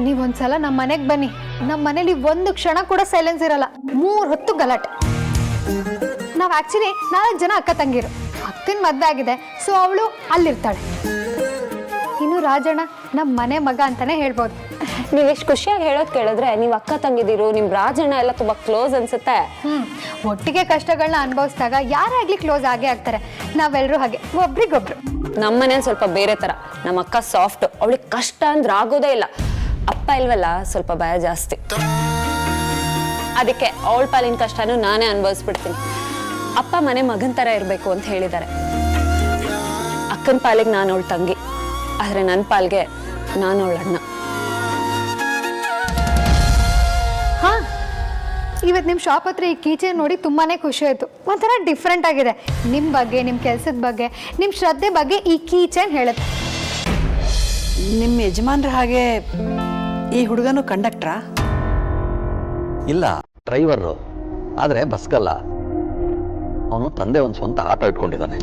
ನೀವೊಂದ್ಸಲ ನಮ್ಮ ಮನೆಗೆ ಬನ್ನಿ, ನಮ್ಮ ಮನೇಲಿ ಒಂದು ಕ್ಷಣ ಕೂಡ ಸೈಲೆನ್ಸ್ ಇರಲ್ಲ. 3 ಹೊತ್ತು ಗಲಾಟೆ. ನಾವು ಆಕ್ಚುಲಿ 4 ಜನ ಅಕ್ಕ ತಂಗಿರು. ಅಕ್ಕನ ಮದ್ವೆ ಆಗಿದೆ, ಸೊ ಅವಳು ಅಲ್ಲಿರ್ತಾಳೆ. ಇನ್ನು ರಾಜಣ್ಣ ನಮ್ಮ ಮನೆ ಮಗ ಅಂತಾನೆ ಹೇಳ್ಬೋದು. ನೀವು ಎಷ್ಟು ಖುಷಿಯಾಗಿ ಹೇಳೋದು ಕೇಳಿದ್ರೆ ನೀವು ಅಕ್ಕ ತಂಗಿದಿರು, ನಿಮ್ಮ ರಾಜಣ್ಣ ಎಲ್ಲ ತುಂಬಾ ಕ್ಲೋಸ್ ಅನ್ಸುತ್ತೆ. ಒಟ್ಟಿಗೆ ಕಷ್ಟಗಳನ್ನ ಅನುಭವಿಸಿದಾಗ ಯಾರೇ ಆಗ್ಲಿ ಕ್ಲೋಸ್ ಆಗೇ ಆಗ್ತಾರೆ. ನಾವೆಲ್ಲರೂ ಹಾಗೆ ಒಬ್ರಿಗೊಬ್ರು. ನಮ್ಮ ಮನೇಲಿ ಸ್ವಲ್ಪ ಬೇರೆ ತರ. ನಮ್ಮ ಅಕ್ಕ ಸಾಫ್ಟ್, ಅವಳಿಗೆ ಕಷ್ಟ ಅಂದ್ರೆ ಆಗೋದೇ ಇಲ್ಲ. ಅಪ್ಪ ಇಲ್ವಲ್ಲ, ಸ್ವಲ್ಪ ಭಯ ಜಾಸ್ತಿ. ಅದಕ್ಕೆ ಅವಳ ಪಾಲಿನ ಕಷ್ಟನೂ ನಾನೇ ಅನುಭವಿಸ್ಬಿಡ್ತೀನಿ. ಅಪ್ಪ ಮನೆ ಮಗನ್ ತರ ಇರಬೇಕು ಅಂತ ಹೇಳಿದ್ದಾರೆ. ಅಕ್ಕನ ಪಾಲಿಗೆ ನಾನು ಅವಳ ತಂಗಿ, ಆದ್ರೆ ನನ್ನ ಪಾಲ್ಗೆ ನಾನು ಅವಳ ಅಣ್ಣ. ಹಾ, ಇವತ್ತು ನಿಮ್ಮ ಶಾಪ್ ಹತ್ರ ಈ ಕೀಚೆ ನೋಡಿ ತುಂಬಾನೇ ಖುಷಿ ಆಯ್ತು. ಒಂಥರ ಡಿಫ್ರೆಂಟ್ ಆಗಿದೆ. ನಿಮ್ಮ ಬಗ್ಗೆ, ನಿಮ್ಮ ಕೆಲಸದ ಬಗ್ಗೆ, ನಿಮ್ಮ ಶ್ರದ್ಧೆ ಬಗ್ಗೆ ಈ ಕೀಚೆನ್ ಹೇಳುತ್ತೆ. ನಿಮ್ಮ ಯಜಮಾನ್ರ ಹಾಗೆ ಈ ಹುಡುಗನು ಕಂಡಕ್ಟ್ರಾ? ಇಲ್ಲ, ಡ್ರೈವರು. ಆದರೆ ಬಸ್ಗಲ್ಲ. ಅವನು ತಂದೆ ಒಂದು ಸ್ವಂತ ಆಟೋ ಇಟ್ಕೊಂಡಿದ್ದಾನೆ.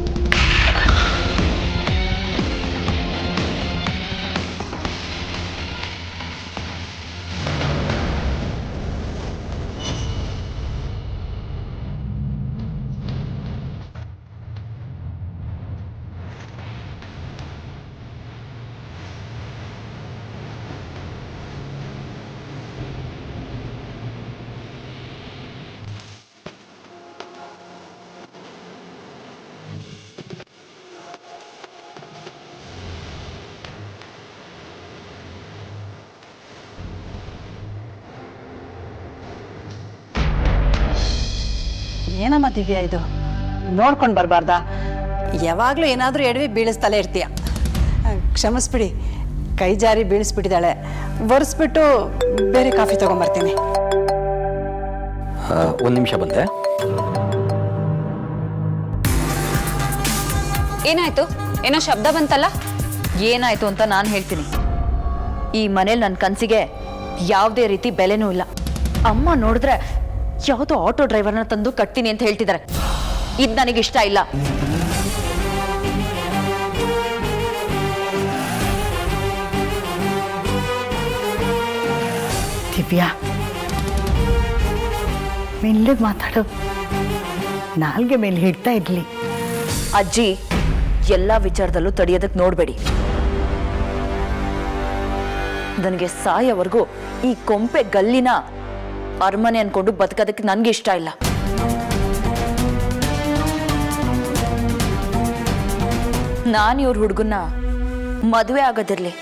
ಏನಮ್ಮ ದಿವ್ಯಾ ಇದು? ನೋಡ್ಕೊಂಡು ಬರಬಾರ್ದಾ? ಯಾವಾಗಲೂ ಏನಾದರೂ ಎಡವಿ ಬೀಳಿಸ್ತಲೇ ಇರ್ತೀಯ. ಕ್ಷಮಿಸ್ಬಿಡಿ, ಕೈ ಜಾರಿ ಬೀಳಿಸ್ಬಿಟ್ಟಿದ್ದಾಳೆ. ಒರೆಸ್ಬಿಟ್ಟು ಬೇರೆ ಕಾಫಿ ತಗೊಂಬರ್ತೀನಿ. ಒಂದು ನಿಮಿಷ ಬಂದೆ. ಏನಾಯ್ತು? ಏನೋ ಶಬ್ದ ಬಂತಲ್ಲ? ಏನಾಯ್ತು ಅಂತ ನಾನು ಹೇಳ್ತೀನಿ. ಈ ಮನೇಲಿ ನನ್ನ ಕನಸಿಗೆ ಯಾವುದೇ ರೀತಿ ಬೆಲೆನೂ ಇಲ್ಲ. ಅಮ್ಮ ನೋಡಿದ್ರೆ ಯಾವುದೋ ಆಟೋ ಡ್ರೈವರ್ನ ತಂದು ಕಟ್ತೀನಿ ಅಂತ ಹೇಳ್ತಿದ್ದಾರೆ. ಇದು ನನಗಿಷ್ಟ ಇಲ್ಲ. ದಿವ್ಯಾ, ಮೆಲ್ಲಗೆ ಮಾತಾಡು, ನಾಲ್ಗೆ ಮೇಲೆ ಹಿಡ್ತಾ ಇರ್ಲಿ. ಅಜ್ಜಿ, ಎಲ್ಲ ವಿಚಾರದಲ್ಲೂ ತಡೆಯೋದಕ್ಕೆ ನೋಡಬೇಡಿ. ನನಗೆ ಸಾಯೋವರೆಗೂ ಈ ಕೊಂಪೆ ಗಲ್ಲಿನ ಅರಮನೆ ಅನ್ಕೊಂಡು ಬದುಕೋದಕ್ಕೆ ನನಗೆ ಇಷ್ಟ ಇಲ್ಲ. ನಾನು ಇವ್ರ ಹುಡುಗನ್ನ ಮದುವೆ ಆಗೋದಿರ್ಲಿ,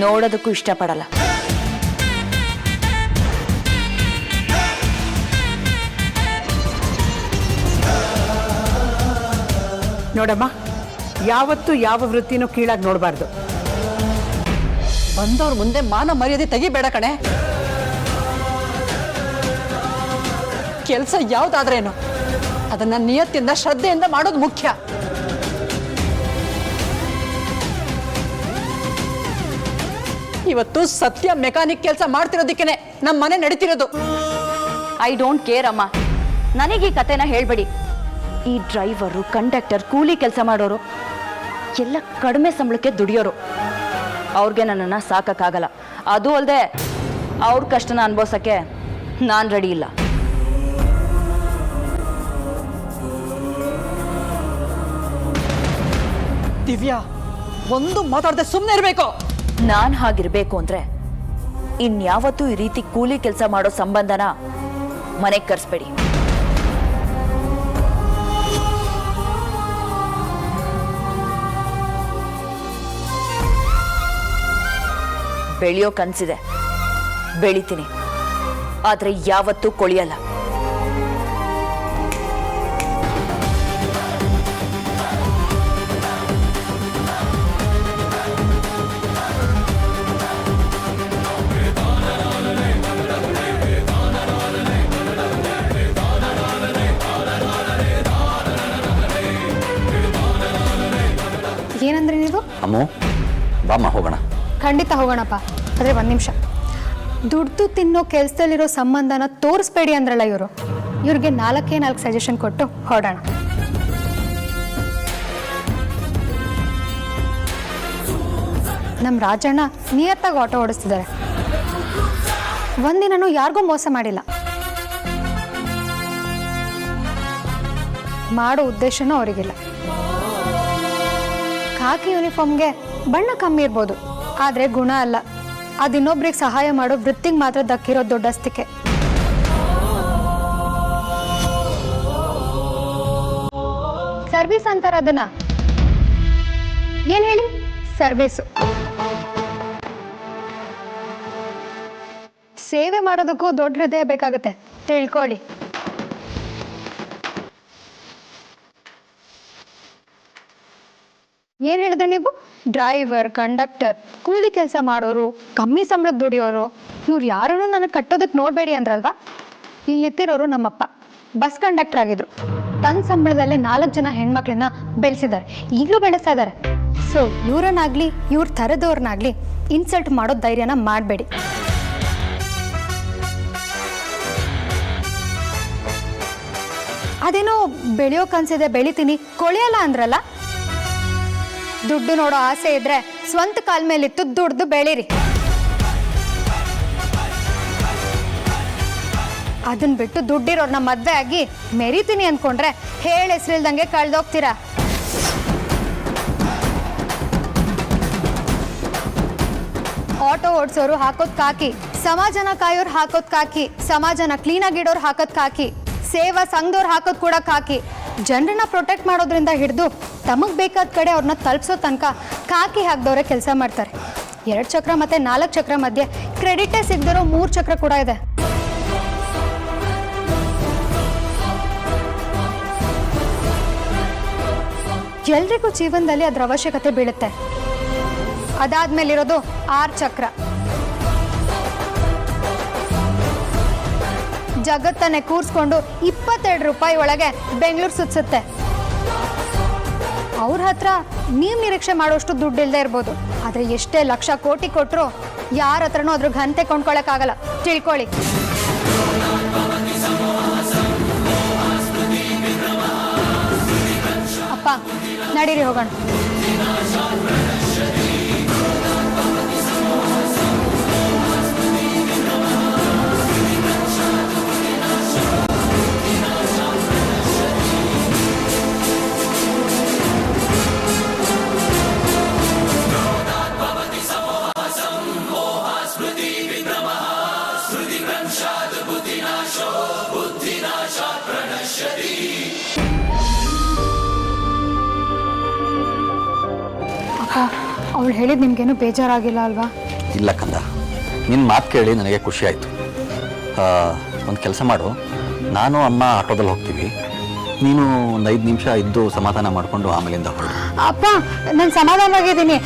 ನೋಡೋದಕ್ಕೂ ಇಷ್ಟಪಡಲ್ಲ. ನೋಡಮ್ಮ, ಯಾವತ್ತೂ ಯಾವ ವೃತ್ತಿನೂ ಕೀಳಾಗಿ ನೋಡಬಾರ್ದು. ಬಂದವ್ರ ಮುಂದೆ ಮಾನ ಮರ್ಯಾದೆ ತೆಗಿಬೇಡ ಕಣೆ. ಕೆಲಸ ಯಾವುದಾದ್ರೇನು ಅದನ್ನ ನಿಯತ್ತಿಂದ ಶ್ರದ್ಧೆಯಿಂದ ಮಾಡೋದು ಮುಖ್ಯ. ಇವತ್ತು ಸತ್ಯ ಮೆಕ್ಯಾನಿಕ್ ಕೆಲಸ ಮಾಡ್ತಿರೋದಕ್ಕೇನೆ ನಮ್ಮ ಮನೆ ನಡೀತಿರೋದು. ಐ ಡೋಂಟ್ ಕೇರ್ ಅಮ್ಮ, ನನಗೆ ಈ ಕತೆನ ಹೇಳ್ಬೇಡಿ. ಈ ಡ್ರೈವರು, ಕಂಡಕ್ಟರ್, ಕೂಲಿ ಕೆಲಸ ಮಾಡೋರು ಎಲ್ಲ ಕಡಿಮೆ ಸಂಬಳಕ್ಕೆ ದುಡಿಯೋರು. ಅವ್ರಿಗೆ ನನ್ನನ್ನು ಸಾಕಕ್ಕಾಗಲ್ಲ. ಅದು ಅಲ್ಲದೆ ಅವ್ರ ಕಷ್ಟನ ಅನುಭವಿಸೋಕ್ಕೆ ನಾನು ರೆಡಿ ಇಲ್ಲ. ದಿವ್ಯಾ, ಒಂದು ಮಾತಾಡದೆ ಸುಮ್ಮನೆ ಇರಬೇಕು. ನಾನು ಹಾಗಿರ್ಬೇಕು ಅಂದ್ರೆ ಇನ್ಯಾವತ್ತೂ ಈ ರೀತಿ ಕೂಲಿ ಕೆಲಸ ಮಾಡೋ ಸಂಬಂಧನ ಮನೆಗೆ ಕರೆಸ್ಬೇಡಿ. ಬೆಳೆಯೋ ಕನ್ಸಿದೆ, ಬೆಳಿತೀನಿ, ಆದ್ರೆ ಯಾವತ್ತೂ ಕೊಳಿಯಲ್ಲ. ಏನಂದ್ರೆ ನೀವು? ಅಮ್ಮು, ಬಾಮ್ಮ ಹೋಗೋಣ. ಖಂಡಿತ ಹೋಗೋಣಪ್ಪ. ಆದರೆ 1 ನಿಮಿಷ. ದುಡ್ದು ತಿನ್ನೋ ಕೆಲಸದಲ್ಲಿರೋ ಸಂಬಂಧನ ತೋರಿಸ್ಬೇಡಿ ಅಂದ್ರಲ್ಲ ಇವ್ರಿಗೆ 4 ಸಜೆಷನ್ ಕೊಟ್ಟು ಹೊರಡೋಣ. ನಮ್ಮ ರಾಜಣ್ಣ ನಿಯತ್ತಾಗಿ ಆಟೋ ಓಡಿಸ್ತಿದ್ದಾರೆ. ಒಂದಿನೂ ಯಾರಿಗೂ ಮೋಸ ಮಾಡಿಲ್ಲ. ಮಾಡೋ ಉದ್ದೇಶನೂ ಅವರಿಗಿಲ್ಲ. ಖಾಕಿ ಯೂನಿಫಾರ್ಮ್ಗೆ ಬಣ್ಣ ಕಮ್ಮಿ ಇರ್ಬೋದು, ಆದರೆ ಗುಣ ಅಲ್ಲ. ಅದು ಇನ್ನೊಬ್ರಿಗೆ ಸಹಾಯ ಮಾಡೋ ವೃತ್ತಿಗೆ ಮಾತ್ರ ದಕ್ಕಿರೋ ದೊಡ್ಡಸ್ತಿಕೆ. ಸರ್ವಿಸ್ ಅಂತಾರ ಅದನ್ನ. ಏನ್ ಹೇಳಿ? ಸರ್ವಿಸು. ಸೇವೆ ಮಾಡೋದಕ್ಕೂ ದೊಡ್ಡ ಹೃದಯ ಬೇಕಾಗುತ್ತೆ, ತಿಳ್ಕೊಳ್ಳಿ. ಏನ್ ಹೇಳಿದ್ರೆ ನೀವು? ಡ್ರೈವರ್, ಕಂಡಕ್ಟರ್, ಕೂಲಿ ಕೆಲಸ ಮಾಡೋರು, ಕಮ್ಮಿ ಸಂಬಳಕ್ಕೆ ದುಡಿಯೋರು, ಇವ್ರು ಯಾರನ್ನು ನನಗೆ ಕಟ್ಟೋದಕ್ಕೆ ನೋಡ್ಬೇಡಿ ಅಂದ್ರಲ್ವಾ? ಇಲ್ಲಿ ಎತ್ತಿರೋರು ನಮ್ಮಪ್ಪ ಬಸ್ ಕಂಡಕ್ಟರ್ ಆಗಿದ್ರು. ತನ್ನ ಸಂಬಳದಲ್ಲೇ 4 ಜನ ಹೆಣ್ಮಕ್ಳನ್ನ ಬೆಳೆಸಿದ್ದಾರೆ, ಈಗಲೂ ಬೆಳೆಸ್ತಾ ಇದ್ದಾರೆ. ಸೊ ಇವ್ರನ್ನಾಗ್ಲಿ ಇವ್ರ ಥರದವ್ರನ್ನಾಗ್ಲಿ ಇನ್ಸಲ್ಟ್ ಮಾಡೋ ಧೈರ್ಯನ ಮಾಡಬೇಡಿ. ಅದೇನೋ ಬೆಳೆಯೋ ಕನ್ಸಿದೆ, ಬೆಳಿತೀನಿ, ಕೊಳೆಯಲ್ಲ ಅಂದ್ರಲ್ಲ. ದುಡ್ಡು ನೋಡೋ ಆಸೆ ಇದ್ರೆ ಸ್ವಂತ ಕಾಲ ಮೇಲಿತ್ತು ದುಡ್ದು ಬೆಳೀರಿ. ಅದನ್ನ ಬಿಟ್ಟು ದುಡ್ಡಿರೋರ್ನ ಮದ್ವೆ ಆಗಿ ಮೆರಿತೀನಿ ಅನ್ಕೊಂಡ್ರೆ ಹೇಳ ಹೆಸರಿಲ್ದಂಗೆ ಕಳ್ದೋಗ್ತೀರಾ. ಆಟೋ ಓಡಿಸೋರು ಹಾಕೋದ್ ಕಾಕಿ, ಸಮಾಜನ ಕಾಯೋರು ಹಾಕೋದ್ ಕಾಕಿ, ಸಮಾಜನ ಕ್ಲೀನಾಗಿಡೋರು ಹಾಕೋದ್ ಕಾಕಿ, ಸೇವಾ ಸಂಘದವ್ರು ಹಾಕೋದ್ ಕೂಡ ಕಾಕಿ. ಜನರನ್ನ ಪ್ರೊಟೆಕ್ಟ್ ಮಾಡೋದ್ರಿಂದ ಹಿಡಿದು ತಮಗೆ ಬೇಕಾದ ಕಡೆ ಅವ್ರನ್ನ ತಲುಪಿಸೋ ತನಕ ಕಾಕಿ ಹಾಕ್ದವ್ರೆ ಕೆಲಸ ಮಾಡ್ತಾರೆ. 2 ಚಕ್ರ ಮತ್ತೆ 4 ಚಕ್ರ ಮಧ್ಯೆ ಕ್ರೆಡಿಟೇ ಸಿಗದಿರೋ 3 ಚಕ್ರ ಕೂಡ ಇದೆ. ಎಲ್ರಿಗೂ ಜೀವನದಲ್ಲಿ ಅದ್ರ ಅವಶ್ಯಕತೆ ಬೀಳುತ್ತೆ. ಅದಾದ್ಮೇಲಿರೋದು 6 ಚಕ್ರ. ಜಗತ್ತನ್ನೇ ಕೂರಿಸ್ಕೊಂಡು 22 ರೂಪಾಯಿ ಒಳಗೆ ಬೆಂಗಳೂರು ಸುತ್ಸುತ್ತೆ. ಅವ್ರ ಹತ್ರ ನೀವು ನಿರೀಕ್ಷೆ ಮಾಡೋಷ್ಟು ದುಡ್ಡು ಇಲ್ಲದೆ ಇರ್ಬೋದು, ಆದರೆ ಎಷ್ಟೇ ಲಕ್ಷ ಕೋಟಿ ಕೊಟ್ಟರು ಯಾರ ಹತ್ರನೂ ಅದ್ರ ಘನತೆ ಕೊಂಡ್ಕೊಳಕ್ಕಾಗಲ್ಲ, ತಿಳ್ಕೊಳ್ಳಿ. ಅಪ್ಪ ನಡೀರಿ ಹೋಗೋಣ. ಅವಳು ಹೇಳಿದ್ ನಿಮ್ಗೇನು ಬೇಜಾರಾಗಿಲ್ಲ ಅಲ್ವಾ? ಇಲ್ಲ ಕಂದ, ನಿನ್ನ ಮಾತು ಕೇಳಿ ನನಗೆ ಖುಷಿ ಆಯಿತು. ಒಂದು ಕೆಲಸ ಮಾಡು, ನಾನು ಅಮ್ಮ ಆಟೋದಲ್ಲಿ ಹೋಗ್ತೀವಿ, ನೀನು ಒಂದು 5 ನಿಮಿಷ ಇದ್ದು ಸಮಾಧಾನ ಮಾಡಿಕೊಂಡು ಆಮೇಲಿಂದ ಹೊರಡು. ಅಪ್ಪ ನಾನು ಸಮಾಧಾನವಾಗಿದ್ದೀನಿ,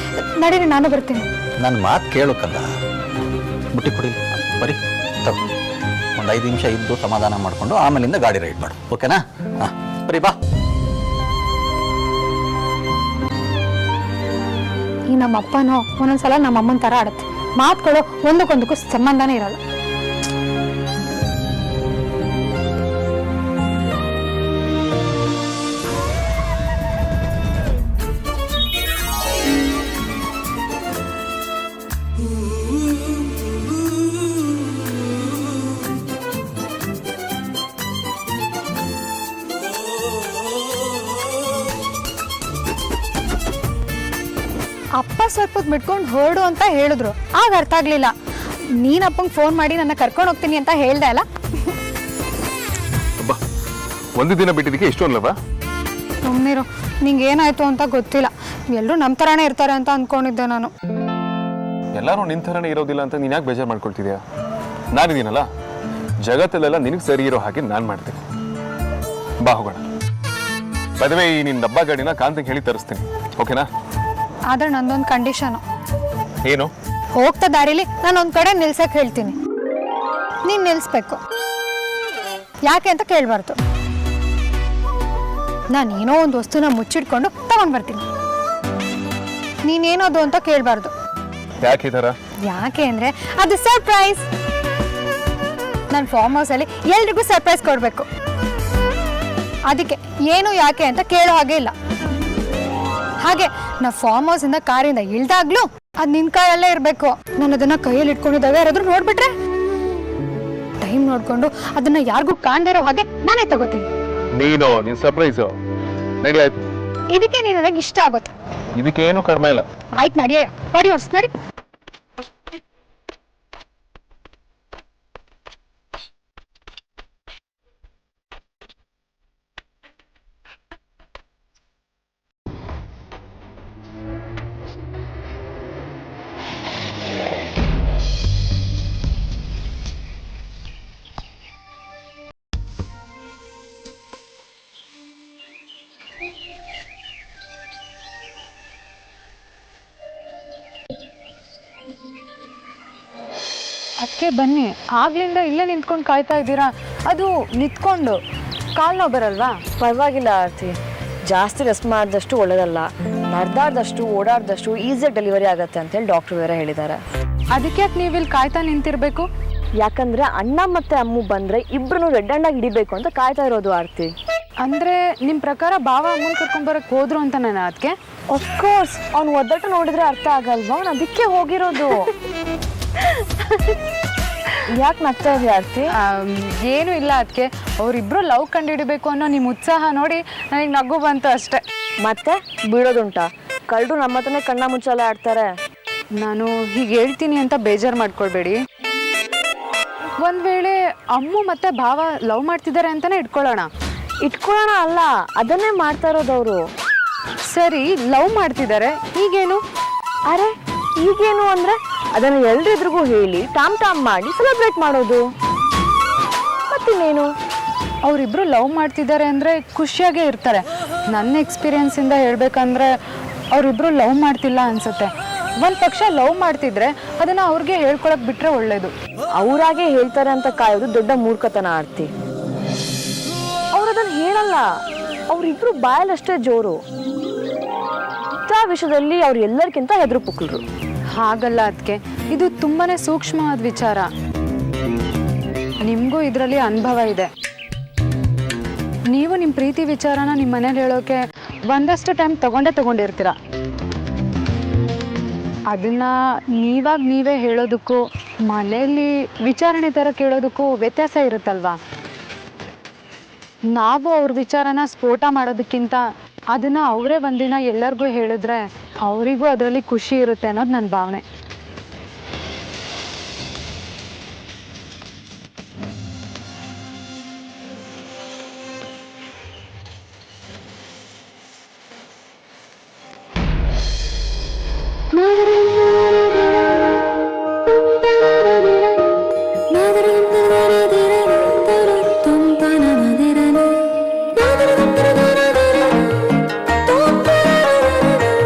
ನಡೀರಿ ನಾನು ಬರ್ತೀನಿ. ನನ್ನ ಮಾತು ಕೇಳು ಕಂದ, ಬುಟ್ಟಿ ಕೊಡಿ, ಬರೀ ತಗೋ. ಒಂದು 5 ನಿಮಿಷ ಇದ್ದು ಸಮಾಧಾನ ಮಾಡಿಕೊಂಡು ಆಮೇಲಿಂದ ಗಾಡಿ ರೈಡ್ ಮಾಡು, ಓಕೆನಾ? ಹಾಂ ಬರೀ ಬಾ. ಈ ನಮ್ಮ ಅಪ್ಪನೋ ಒಂದೊಂದ್ಸಲ ನಮ್ಮ ಅಮ್ಮನ ಥರ ಆಡುತ್ತೆ. ಮಾತುಗಳು ಒಂದಕ್ಕೊಂದಕ್ಕೂ ಸಂಬಂಧನೇ ಇರಲ್ಲ. ಅಪ್ಪ ಸ್ವಲ್ಪ ಹೊತ್ತು ಬಿಟ್ಕೊಂಡು ಹೊರಡು ಅಂತ ಹೇಳಿದ್ರು, ಆಗ ಅರ್ಥ ಆಗ್ಲಿಲ್ಲ. ನೀನ್ ಅಪ್ಪಂಗೆ ಫೋನ್ ಮಾಡಿ ನನ್ನ ಕರ್ಕೊಂಡು ಹೋಗ್ತೀನಿ ಅಂತ ಹೇಳ್ದೆ ಅಲ್ಲ. ಒಂದು ದಿನ ಬಿಟ್ಟಿದ್ದಕ್ಕೆ ಇಷ್ಟು ಅಲ್ಲವಾ? ಸುಮ್ಮನಿರು, ನಿಂಗೆ ಏನಾಯ್ತು ಅಂತ ಗೊತ್ತಿಲ್ಲ. ಎಲ್ಲರೂ ನಮ್ಮ ಥರನೇ ಇರ್ತಾರೆ ಅಂತ ಅನ್ಕೊಂಡಿದ್ದೆ ನಾನು. ಎಲ್ಲರೂ ನಿನ್ನ ಥರನೇ ಇರೋದಿಲ್ಲ ಅಂತ ನೀನು ಯಾಕೆ ಬೇಜಾರು ಮಾಡ್ಕೊಳ್ತಿದ್ಯಾ? ನಾನಿದ್ದೀನಲ್ಲ, ಜಗತ್ತಲ್ಲೆಲ್ಲ ನಿನಗೆ ಸರಿ ಇರೋ ಹಾಗೆ ನಾನು ಮಾಡ್ತೀನಿ. ಬಾ ಹೋಗೋಣ. ಬದವೇ ಈ ನಿನ್ನ ಡಬ್ಬಾ ಗಾಡಿನ ಕಾಂತಿಗೆ ಹೇಳಿ ತರಿಸ್ತೀನಿ, ಓಕೆನಾ? ಆದ್ರೆ ನಂದೊಂದು ಕಂಡೀಷನು. ಏನು? ಹೋಗ್ತಾ ದಾರಿಲಿ ನಾನು ಒಂದು ಕಡೆ ನಿಲ್ಸಕ್ಕೆ ಹೇಳ್ತೀನಿ, ನೀನು ನಿಲ್ಲಿಸ್ಬೇಕು. ಯಾಕೆ ಅಂತ ಕೇಳಬಾರ್ದು. ನಾನು ಏನೋ ಒಂದು ವಸ್ತುನ ಮುಚ್ಚಿಟ್ಕೊಂಡು ತಗೊಂಡು ಬರ್ತೀನಿ, ನೀನೇನೋದು ಅಂತ ಕೇಳಬಾರ್ದು. ಯಾಕೆ ಈ ಥರ? ಯಾಕೆ ಅಂದರೆ ಅದು ಸರ್ಪ್ರೈಸ್. ನನ್ನ ಫಾರ್ಮ್ ಹೌಸಲ್ಲಿ ಎಲ್ರಿಗೂ ಸರ್ಪ್ರೈಸ್ ಕೊಡಬೇಕು. ಅದಕ್ಕೆ ಏನು ಯಾಕೆ ಅಂತ ಕೇಳೋ ಹಾಗೆ ಇಲ್ಲ. ಹಾಗೆ ನಾ ಫಾರ್ಮ್ ಹೌಸಿಂದ ಕಾರಿಂದ ಇಳ್ದಾಗ್ಲೂ ಅದು ನಿನ್ ಕೈಯಲ್ಲೇ ಇರಬೇಕು. ನಾನು ಅದನ್ನ ಕೈಯಲ್ಲಿ ಇಟ್ಕೊಂಡಿದ್ದಾವೆ ಯಾರಾದ್ರೂ ನೋಡ್ಬಿಟ್ರೆ ಟೈಮ್ ನೋಡ್ಕೊಂಡು ಅದನ್ನ ಯಾರಿಗೂ ಕಾಣ್ದಿರೋ ಹಾಗೆ ನಾನೇ ತಗೋತೀನಿ. ನೀನ್ ಸರ್ಪ್ರೈಸ್ ನಡಿ ಆಯ್ತು. ಇದಕ್ಕೆ ನೀನು ನನಗೆ ಇಷ್ಟ ಆಗುತ್ತೆ. ಇದಕ್ಕೇನು ಕಡಿಮೆ ಇಲ್ಲ. ಆಯ್ತು ನಡಿಯೇ ನಡಿ ಹೊರ್ಸ್ ನಡಿ. ಅದಕ್ಕೆ ಬನ್ನಿ, ಆಗ್ಲಿಂದ ಇಲ್ಲೇ ನಿಂತ್ಕೊಂಡು ಕಾಯ್ತಾ ಇದ್ದೀರಾ. ಅದು ನಿಂತ್ಕೊಂಡು ಕಾಲು ನೋವು ಬರಲ್ವಾ? ಪರವಾಗಿಲ್ಲ ಆರ್ತಿ, ಜಾಸ್ತಿ ರೆಸ್ಟ್ ಮಾಡಿದಷ್ಟು ಒಳ್ಳೇದಲ್ಲ. ನಡೆದಾಡ್ದಷ್ಟು ಓಡಾಡ್ದಷ್ಟು ಈಸಿಯಾಗಿ ಡೆಲಿವರಿ ಆಗತ್ತೆ ಅಂತೇಳಿ ಡಾಕ್ಟ್ರು ಬೇರೆ ಹೇಳಿದ್ದಾರೆ. ಅದಕ್ಕೆ ಯಾಕೆ ನೀವು ಇಲ್ಲಿ ಕಾಯ್ತಾ ನಿಂತಿರ್ಬೇಕು? ಯಾಕಂದ್ರೆ ಅಣ್ಣ ಮತ್ತೆ ಅಮ್ಮು ಬಂದ್ರೆ ಇಬ್ರು ರೆಡ್ ಹ್ಯಾಂಡಾಗಿ ಹಿಡಿಬೇಕು ಅಂತ ಕಾಯ್ತಾ ಇರೋದು ಆರ್ತಿ. ಅಂದ್ರೆ ನಿಮ್ಮ ಪ್ರಕಾರ ಬಾವ ಅಮ್ಮನ ಕರ್ಕೊಂಬರಕ್ಕೆ ಹೋದ್ರು ಅಂತ ನಾನು ಅದಕ್ಕೆ? ಅಫ್ಕೋರ್ಸ್, ಅವ್ನು ಒದ್ದಾಟ ನೋಡಿದ್ರೆ ಅರ್ಥ ಆಗಲ್ವಾ, ಅವ್ನು ಅದಕ್ಕೆ ಹೋಗಿರೋದು. ಯಾಕೆ ನಗ್ತಾ ಇದೆಯಾ ಆರ್ತಿ? ಏನೂ ಇಲ್ಲ, ಅದಕ್ಕೆ ಅವರಿಬ್ರು ಲವ್ ಕಂಡುಹಿಡಿಬೇಕು ಅನ್ನೋ ನಿಮ್ಮ ಉತ್ಸಾಹ ನೋಡಿ ನನಗೆ ನಗು ಬಂತು ಅಷ್ಟೆ. ಮತ್ತೆ ಬಿಡೋದುಂಟಾ? ಕಳ್ಳರು ನಮ್ಮ ಹತ್ರನೇ ಕಣ್ಣ ಮುಚ್ಚಾಲೆ ಆಡ್ತಾರೆ. ನಾನು ಹೀಗೆ ಹೇಳ್ತೀನಿ ಅಂತ ಬೇಜಾರು ಮಾಡ್ಕೊಳ್ಬೇಡಿ. ಒಂದು ವೇಳೆ ಅಮ್ಮು ಮತ್ತೆ ಭಾವ ಲವ್ ಮಾಡ್ತಿದ್ದಾರೆ ಅಂತಲೇ ಇಟ್ಕೊಳ್ಳೋಣ ಅಲ್ಲ, ಅದನ್ನೇ ಮಾಡ್ತಾ ಇರೋದವರು. ಸರಿ, ಲವ್ ಮಾಡ್ತಿದ್ದಾರೆ, ಈಗೇನು? ಅರೆ ಈಗೇನು ಅಂದ್ರೆ ಅದನ್ನು ಎಲ್ರಿದ್ರಿಗೂ ಹೇಳಿ ಟಾಮ್ ಮಾಡಿ ಸೆಲೆಬ್ರೇಟ್ ಮಾಡೋದು. ಮತ್ತಿನ್ನೇನು? ಅವರಿಬ್ರು ಲವ್ ಮಾಡ್ತಿದ್ದಾರೆ ಅಂದರೆ ಖುಷಿಯಾಗೇ ಇರ್ತಾರೆ. ನನ್ನ ಎಕ್ಸ್ಪೀರಿಯನ್ಸಿಂದ ಹೇಳ್ಬೇಕಂದ್ರೆ ಅವರಿಬ್ರು ಲವ್ ಮಾಡ್ತಿಲ್ಲ ಅನ್ಸುತ್ತೆ. ಒಂದು ಪಕ್ಷ ಲವ್ ಮಾಡ್ತಿದ್ರೆ ಅದನ್ನು ಅವ್ರಿಗೆ ಹೇಳ್ಕೊಳಕ್ ಬಿಟ್ರೆ ಒಳ್ಳೇದು. ಅವರಾಗೆ ಹೇಳ್ತಾರೆ ಅಂತ ಕಾಯೋದು ದೊಡ್ಡ ಮೂರ್ಖತನ ಆರ್ತಿ. ಅವ್ರು ಅದನ್ನು ಹೇಳಲ್ಲ, ಅವರಿಬ್ರು ಬಾಯಲ್ಲಷ್ಟೇ ಜೋರು. ಇಂಥ ವಿಷಯದಲ್ಲಿ ಅವ್ರು ಎಲ್ಲರಿಗಿಂತ ಹೆದರು ಪುಕ್ಕಲ್ರು. ಹಾಗಲ್ಲ ಅದಕ್ಕೆ, ಇದು ತುಂಬಾನೇ ಸೂಕ್ಷ್ಮವಾದ ವಿಚಾರ. ನಿಮಗೂ ಇದರಲ್ಲಿ ಅನುಭವ ಇದೆ. ನೀವು ನಿಮ್ಮ ಪ್ರೀತಿ ವಿಚಾರನ ನಿಮ್ಮ ಮನೇಲಿ ಹೇಳೋಕೆ ಒಂದಷ್ಟು ಟೈಮ್ ತಗೊಂಡಿರ್ತೀರ. ಅದನ್ನ ನೀವೇ ಹೇಳೋದಕ್ಕೂ ಮನೆಯಲ್ಲಿ ವಿಚಾರಣೆ ಥರ ಕೇಳೋದಕ್ಕೂ ವ್ಯತ್ಯಾಸ ಇರುತ್ತಲ್ವಾ? ನಾವು ಅವ್ರ ವಿಚಾರನ ಸ್ಫೋಟ ಮಾಡೋದಕ್ಕಿಂತ ಅದನ್ನ ಅವರೇ ಒಂದಿನ ಎಲ್ಲರಿಗೂ ಹೇಳಿದ್ರೆ ಅವರಿಗೂ ಅದರಲ್ಲಿ ಖುಷಿ ಇರುತ್ತೆ ಅನ್ನೋದು ನನ್ನ ಭಾವನೆ.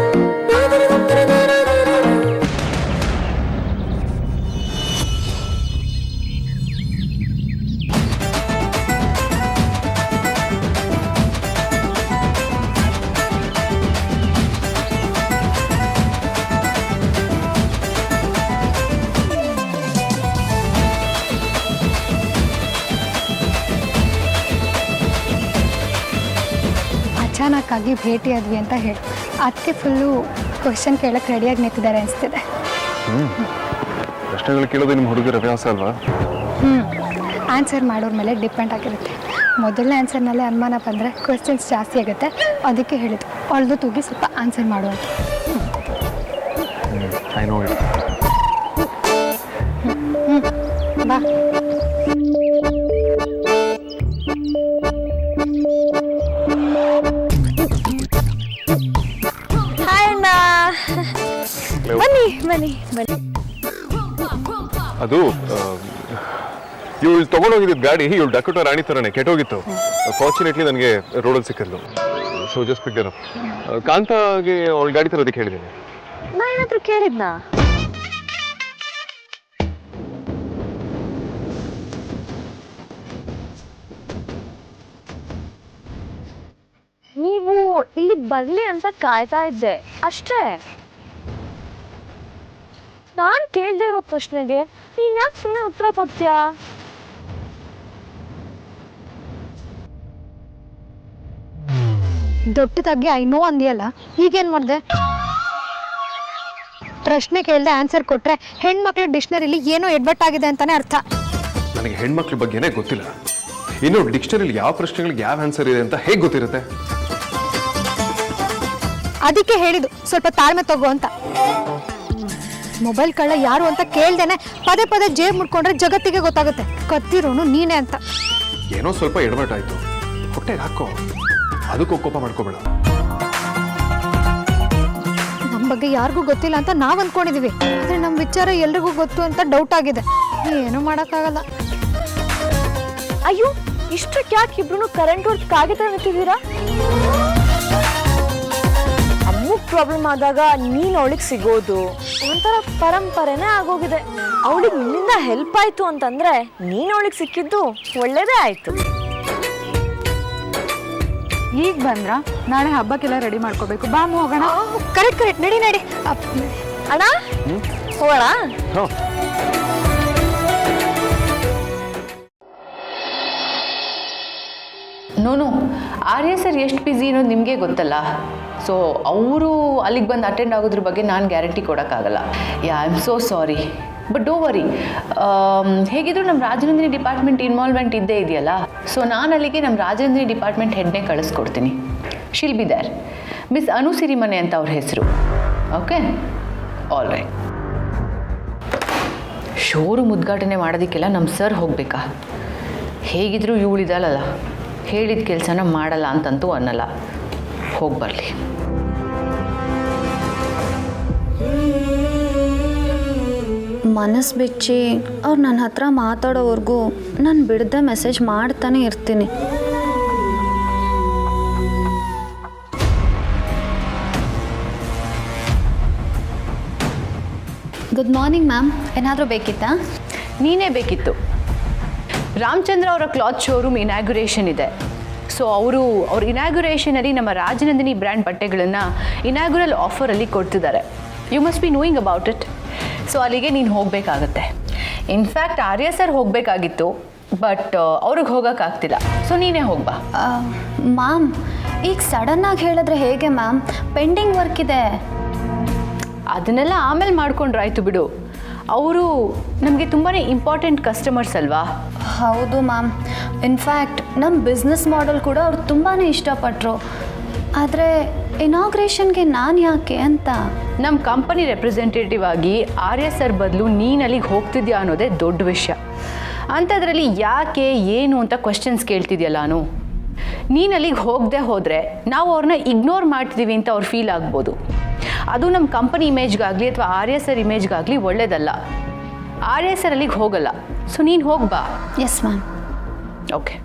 ಅಚಾನಕ್ಕಾಗಿ ಭೇಟಿಯಾದ್ವಿ ಅಂತ ಹೇಳಿ ಅದಕ್ಕೆ ಫುಲ್ಲು ಕ್ವಶನ್ ಕೇಳಕ್ಕೆ ರೆಡಿಯಾಗಿ ನಿಂತಿದ್ದಾರೆ ಅನಿಸ್ತಿದೆ. ಪ್ರಶ್ನೆಗಳು ಕೇಳೋದು ನಿಮ್ಮ ಹುಡುಗರ ಅಭ್ಯಾಸ ಅಲ್ವಾ? ಆನ್ಸರ್ ಮಾಡೋರ ಮೇಲೆ ಡಿಪೆಂಡ್ ಆಗಿರುತ್ತೆ. ಮೊದಲನೇ ಆನ್ಸರ್ನಲ್ಲೇ ಅನುಮಾನ ಬಂದರೆ ಕ್ವಶನ್ಸ್ ಜಾಸ್ತಿ ಆಗುತ್ತೆ. ಅದಕ್ಕೆ ಹೇಳಿದ್ದು ಅಳ್ದು ತೂಗಿ ಸ್ವಲ್ಪ ಆನ್ಸರ್ ಮಾಡುವಂತ. ಬಾ. ಬನ್ನಿ. ಅದು ಇವಳು ತಗೊಂಡೋಗಿದ್ದ ಗಾಡಿ ಇವಳು ಡಕೋಟಾ ರಾಣಿ ಥರನೇ ಕೆಟ್ಟೋಗಿತ್ತು. ಫಾರ್ಚುನೇಟ್ಲಿ ನನಗೆ ರೋಡಲ್ಲಿ ಸಿಕ್ಕಿದ್ಲು. So just pick up. ಕಾಂತಾಗೆ ಅವಳ ಗಾಡಿ ತರೋದಕ್ಕೆ ಹೇಳಿದ್ದೀನಿ. ನಾ ಏನಾದ್ರೂ ಕೇಳಿದ್ನಾ? ನೀವು ಇಲ್ಲಿ ಬರ್ಲಿ ಅಂತ ಕಾಯ್ತಾ ಇದ್ದೆ ಅಷ್ಟೇ. ನಾನು ಕೇಳ್ದೆ ಇರೋ ಪ್ರಶ್ನೆಗೆ ನೀನ್ ಯಾಕೆ ಸುಮ್ಮನೆ ಉತ್ತರ ಕೊಡ್ತೀಯಾ? ದೊಡ್ಡದಾಗಿ ಐ ನೋ ಅಂದಿಯಲ್ಲ, ಈಗೇನು ಮಾಡಿದೆ? ಪ್ರಶ್ನೆ ಕೇಳದೆ ಆನ್ಸರ್ ಕೊಟ್ರೆ ಹೆಣ್ಮಕ್ಳ ಡಿಕ್ಷನರಿಲಿ ಏನೋ ಎಡ್ವಟ್ಟಾಗಿದೆ ಅಂತಾನೆ ಅರ್ಥ. ನನಗೆ ಹೆಣ್ಮಕ್ಳ ಬಗ್ಗೆನೇ ಗೊತ್ತಿಲ್ಲ, ಇನ್ನು ಡಿಕ್ಷನರಿಲಿ ಯಾವ ಪ್ರಶ್ನೆಗಳಿಗೆ ಯಾವ ಆನ್ಸರ್ ಇದೆ ಅಂತ ಹೇಗೆ ಗೊತ್ತಿರುತ್ತೆ? ಅದಕ್ಕೆ ಹೇಳಿದ್ದು ಸ್ವಲ್ಪ ತಾಳ್ಮೆ ತಗೋ ಅಂತ. ಮೊಬೈಲ್ ಕಳ್ಳ ಯಾರು ಅಂತ ಕೇಳ್ದೇನೆ ಪದೇ ಪದೇ ಜೇಬ್ ಮುಡ್ಕೊಂಡ್ರೆ ಜಗತ್ತಿಗೆ ಗೊತ್ತಾಗುತ್ತೆ ಕತ್ತಿರೋನು ನೀನೇ ಅಂತ. ಏನೋ ಸ್ವಲ್ಪ ಎಡವಟ್ಟಾಯ್ತು, ಹೊಟ್ಟೆಗೆ ಹಾಕೋ, ಅದಕ್ಕೂ ಕೋಪ ಮಾಡ್ಕೋಬೇಡ. ನಮ್ಮ ಬಗ್ಗೆ ಯಾರಿಗೂ ಗೊತ್ತಿಲ್ಲ ಅಂತ ನಾವ್ ಅನ್ಕೊಂಡಿದೀವಿ, ಆದ್ರೆ ನಮ್ಮ ವಿಚಾರ ಎಲ್ರಿಗೂ ಗೊತ್ತು ಅಂತ ಡೌಟ್ ಆಗಿದೆ. ಏನೂ ಮಾಡೋಕ್ಕಾಗಲ್ಲ. ಅಯ್ಯೋ, ಇಷ್ಟಕ್ಕೆ ಯಾಕೆ ಇಬ್ರು ಕರೆಂಟ್ ಹೊಡೆದು ಕಾಗಿತ ನಿಂತಿದ್ದೀರಾ? ಅಮ್ಮಗ್ ಪ್ರಾಬ್ಲಮ್ ಆದಾಗ ನೀನ್ ಅವಳಿಗೆ ಸಿಗೋದು ಒಂಥರ ಪರಂಪರೆನೇ ಆಗೋಗಿದೆ. ಅವಳಿಗೆ ನಿನ್ನಿಂದ ಹೆಲ್ಪ್ ಆಯ್ತು ಅಂತಂದ್ರೆ ನೀನ್ ಅವಳಿಗೆ ಸಿಕ್ಕಿದ್ದು ಒಳ್ಳೇದೇ ಆಯ್ತು. ಈಗ ಬಂದ್ರ ನಾಳೆ ಹಬ್ಬಕ್ಕೆಲ್ಲ ರೆಡಿ ಮಾಡ್ಕೋಬೇಕು. ಬಾ ಹೋಗೋಣ. ಕರೆಕ್ಟ್ ನಡಿ ನಡಿ. ಅಣ್ಣ ಹೋಗೋಣ. ನೋನು ಆರ್ಯ ಸರ್ ಎಷ್ಟು ಬ್ಯುಸಿ ಅನ್ನೋದು ನಿಮಗೆ ಗೊತ್ತಲ್ಲ. ಸೊ ಅವರು ಅಲ್ಲಿಗೆ ಬಂದು ಅಟೆಂಡ್ ಆಗೋದ್ರ ಬಗ್ಗೆ ನಾನು ಗ್ಯಾರಂಟಿ ಕೊಡೋಕ್ಕಾಗಲ್ಲ. I am so sorry, but ಡೋ ವರಿ. ಹೇಗಿದ್ರು ನಮ್ಮ ರಾಜನಂದಿನಿ ಡಿಪಾರ್ಟ್ಮೆಂಟ್ ಇನ್ವಾಲ್ವ್ಮೆಂಟ್ ಇದ್ದೇ ಇದೆಯಲ್ಲ. ಸೊ ನಾನು ಅಲ್ಲಿಗೆ ನಮ್ಮ ರಾಜನಂದಿನಿ ಡಿಪಾರ್ಟ್ಮೆಂಟ್ ಹೆಡ್ನೇ ಕಳಿಸ್ಕೊಡ್ತೀನಿ. She'll be there. Miss Anu Sirimane ಅಂತ ಅವ್ರ ಹೆಸರು. Okay, all right. ಶೋರೂಮ್ ಉದ್ಘಾಟನೆ ಮಾಡೋದಕ್ಕೆಲ್ಲ ನಮ್ಮ ಸರ್ ಹೋಗಬೇಕಾ? ಹೇಗಿದ್ರು ಇವಳಿದಲ್ಲ, ಹೇಳಿದ ಕೆಲಸನ ಮಾಡಲ್ಲ ಅಂತಂತೂ ಅನ್ನಲ್ಲ. ಹೋಗಿ ಬರಲಿ. ಮನಸ್ಸು ಬಿಚ್ಚಿ ಅವ್ರು ನನ್ನ ಹತ್ರ ಮಾತಾಡೋವರೆಗೂ ನಾನು ಬಿಡದೆ ಮೆಸೇಜ್ ಮಾಡ್ತಾನೆ ಇರ್ತೀನಿ. ಗುಡ್ ಮಾರ್ನಿಂಗ್ ಮ್ಯಾಮ್, ಏನಾದರೂ ಬೇಕಿತ್ತಾ? ನೀನೇ ಬೇಕಿತ್ತು. ರಾಮಚಂದ್ರ ಅವರ ಕ್ಲಾತ್ ಶೋರೂಮ್ ಇನಾಗ್ಯುರೇಷನ್ ಇದೆ. ಸೊ ಅವ್ರ ಇನಾಗ್ಯುರೇಷನಲ್ಲಿ ನಮ್ಮ ರಾಜನಂದಿನಿ ಬ್ರ್ಯಾಂಡ್ ಬಟ್ಟೆಗಳನ್ನು ಇನಾಗ್ಯುರಲ್ ಆಫರಲ್ಲಿ ಕೊಡ್ತಿದ್ದಾರೆ. You must be knowing about it. So ಅಲ್ಲಿಗೆ ನೀನು ಹೋಗಬೇಕಾಗತ್ತೆ. ಇನ್ಫ್ಯಾಕ್ಟ್ ಆರ್ಯ ಸರ್ ಹೋಗಬೇಕಾಗಿತ್ತು, ಬಟ್ ಅವ್ರಿಗೆ ಹೋಗೋಕ್ಕಾಗ್ತಿಲ್ಲ. ಸೊ ನೀನೇ ಹೋಗ್ಬಾ. ಮ್ಯಾಮ್, ಈಗ ಸಡನ್ನಾಗಿ ಹೇಳಿದ್ರೆ ಹೇಗೆ ಮ್ಯಾಮ್? ಪೆಂಡಿಂಗ್ ವರ್ಕ್ ಇದೆ. ಅದನ್ನೆಲ್ಲ ಆಮೇಲೆ ಮಾಡ್ಕೊಂಡ್ರಾಯ್ತು ಬಿಡು. ಅವರು ನಮಗೆ ತುಂಬಾ ಇಂಪಾರ್ಟೆಂಟ್ ಕಸ್ಟಮರ್ಸ್ ಅಲ್ವಾ? ಹೌದು ಮ್ಯಾಮ್. ಇನ್ಫ್ಯಾಕ್ಟ್ ನಮ್ಮ ಬಿಸ್ನೆಸ್ ಮಾಡೆಲ್ ಕೂಡ ಅವ್ರು ತುಂಬಾ ಇಷ್ಟಪಟ್ಟರು. ಆದರೆ ಇನಾಗ್ರೇಷನ್ಗೆ ನಾನು ಯಾಕೆ ಅಂತ. ನಮ್ಮ ಕಂಪನಿ ರೆಪ್ರೆಸೆಂಟೇಟಿವ್ ಆಗಿ ಆರ್ಯ ಸರ್ ಬದಲು ನೀನು ಅಲ್ಲಿಗೆ ಹೋಗ್ತಿದ್ಯಾ ಅನ್ನೋದೇ ದೊಡ್ಡ ವಿಷಯ. ಅಂಥದ್ರಲ್ಲಿ ಯಾಕೆ ಏನು ಅಂತ ಕ್ವೆಶ್ಚನ್ಸ್ ಕೇಳ್ತಿದ್ಯಲ್ಲ ನಾನು. ನೀನು ಅಲ್ಲಿಗೆ ಹೋಗದೆ ಹೋದರೆ ನಾವು ಅವ್ರನ್ನ ಇಗ್ನೋರ್ ಮಾಡ್ತಿದ್ದೀವಿ ಅಂತ ಅವ್ರು ಫೀಲ್ ಆಗ್ಬೋದು. ಅದು ನಮ್ಮ ಕಂಪನಿ ಇಮೇಜ್ಗಾಗಲಿ ಅಥವಾ ಆರ್ಯ ಸರ್ ಇಮೇಜ್ಗಾಗಲಿ ಒಳ್ಳೇದಲ್ಲ. ಆರ್ಯ ಸರ್ ಅಲ್ಲಿಗೆ ಹೋಗಲ್ಲ. ಸೊ ನೀನು ಹೋಗ್ಬಾ. Yes ma'am. ಓಕೆ.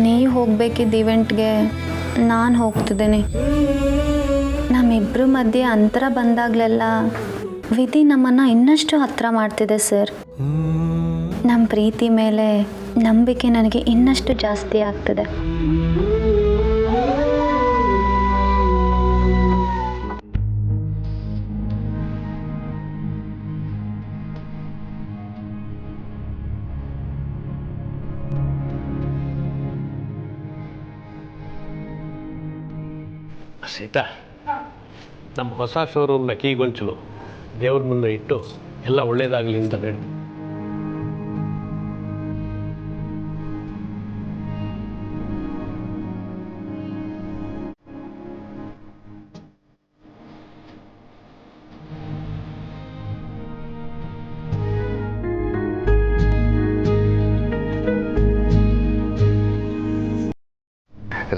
ನೀವು ಹೋಗಬೇಕಿದ್ದ ಇವೆಂಟ್ಗೆ ನಾನು ಹೋಗ್ತಿದ್ದೀನಿ. ನಮ್ಮಿಬ್ಬರ ಮಧ್ಯೆ ಅಂತರ ಬಂದಾಗಲೆಲ್ಲ ವಿಧಿ ನಮ್ಮನ್ನು ಇನ್ನಷ್ಟು ಹತ್ತಿರ ಮಾಡ್ತಿದೆ ಸರ್. ನಮ್ಮ ಪ್ರೀತಿ ಮೇಲೆ ನಂಬಿಕೆ ನನಗೆ ಇನ್ನಷ್ಟು ಜಾಸ್ತಿ ಆಗ್ತಿದೆ. ಸೀತಾ, ನಮ್ಮ ಹೊಸ ಶೋರೂಮ್ನ ಕೀಗೊಂಚಲು ದೇವ್ರ ಮುಂದೆ ಇಟ್ಟು ಎಲ್ಲ ಒಳ್ಳೇದಾಗಲಿ ಅಂತ ಹೇಳಿ.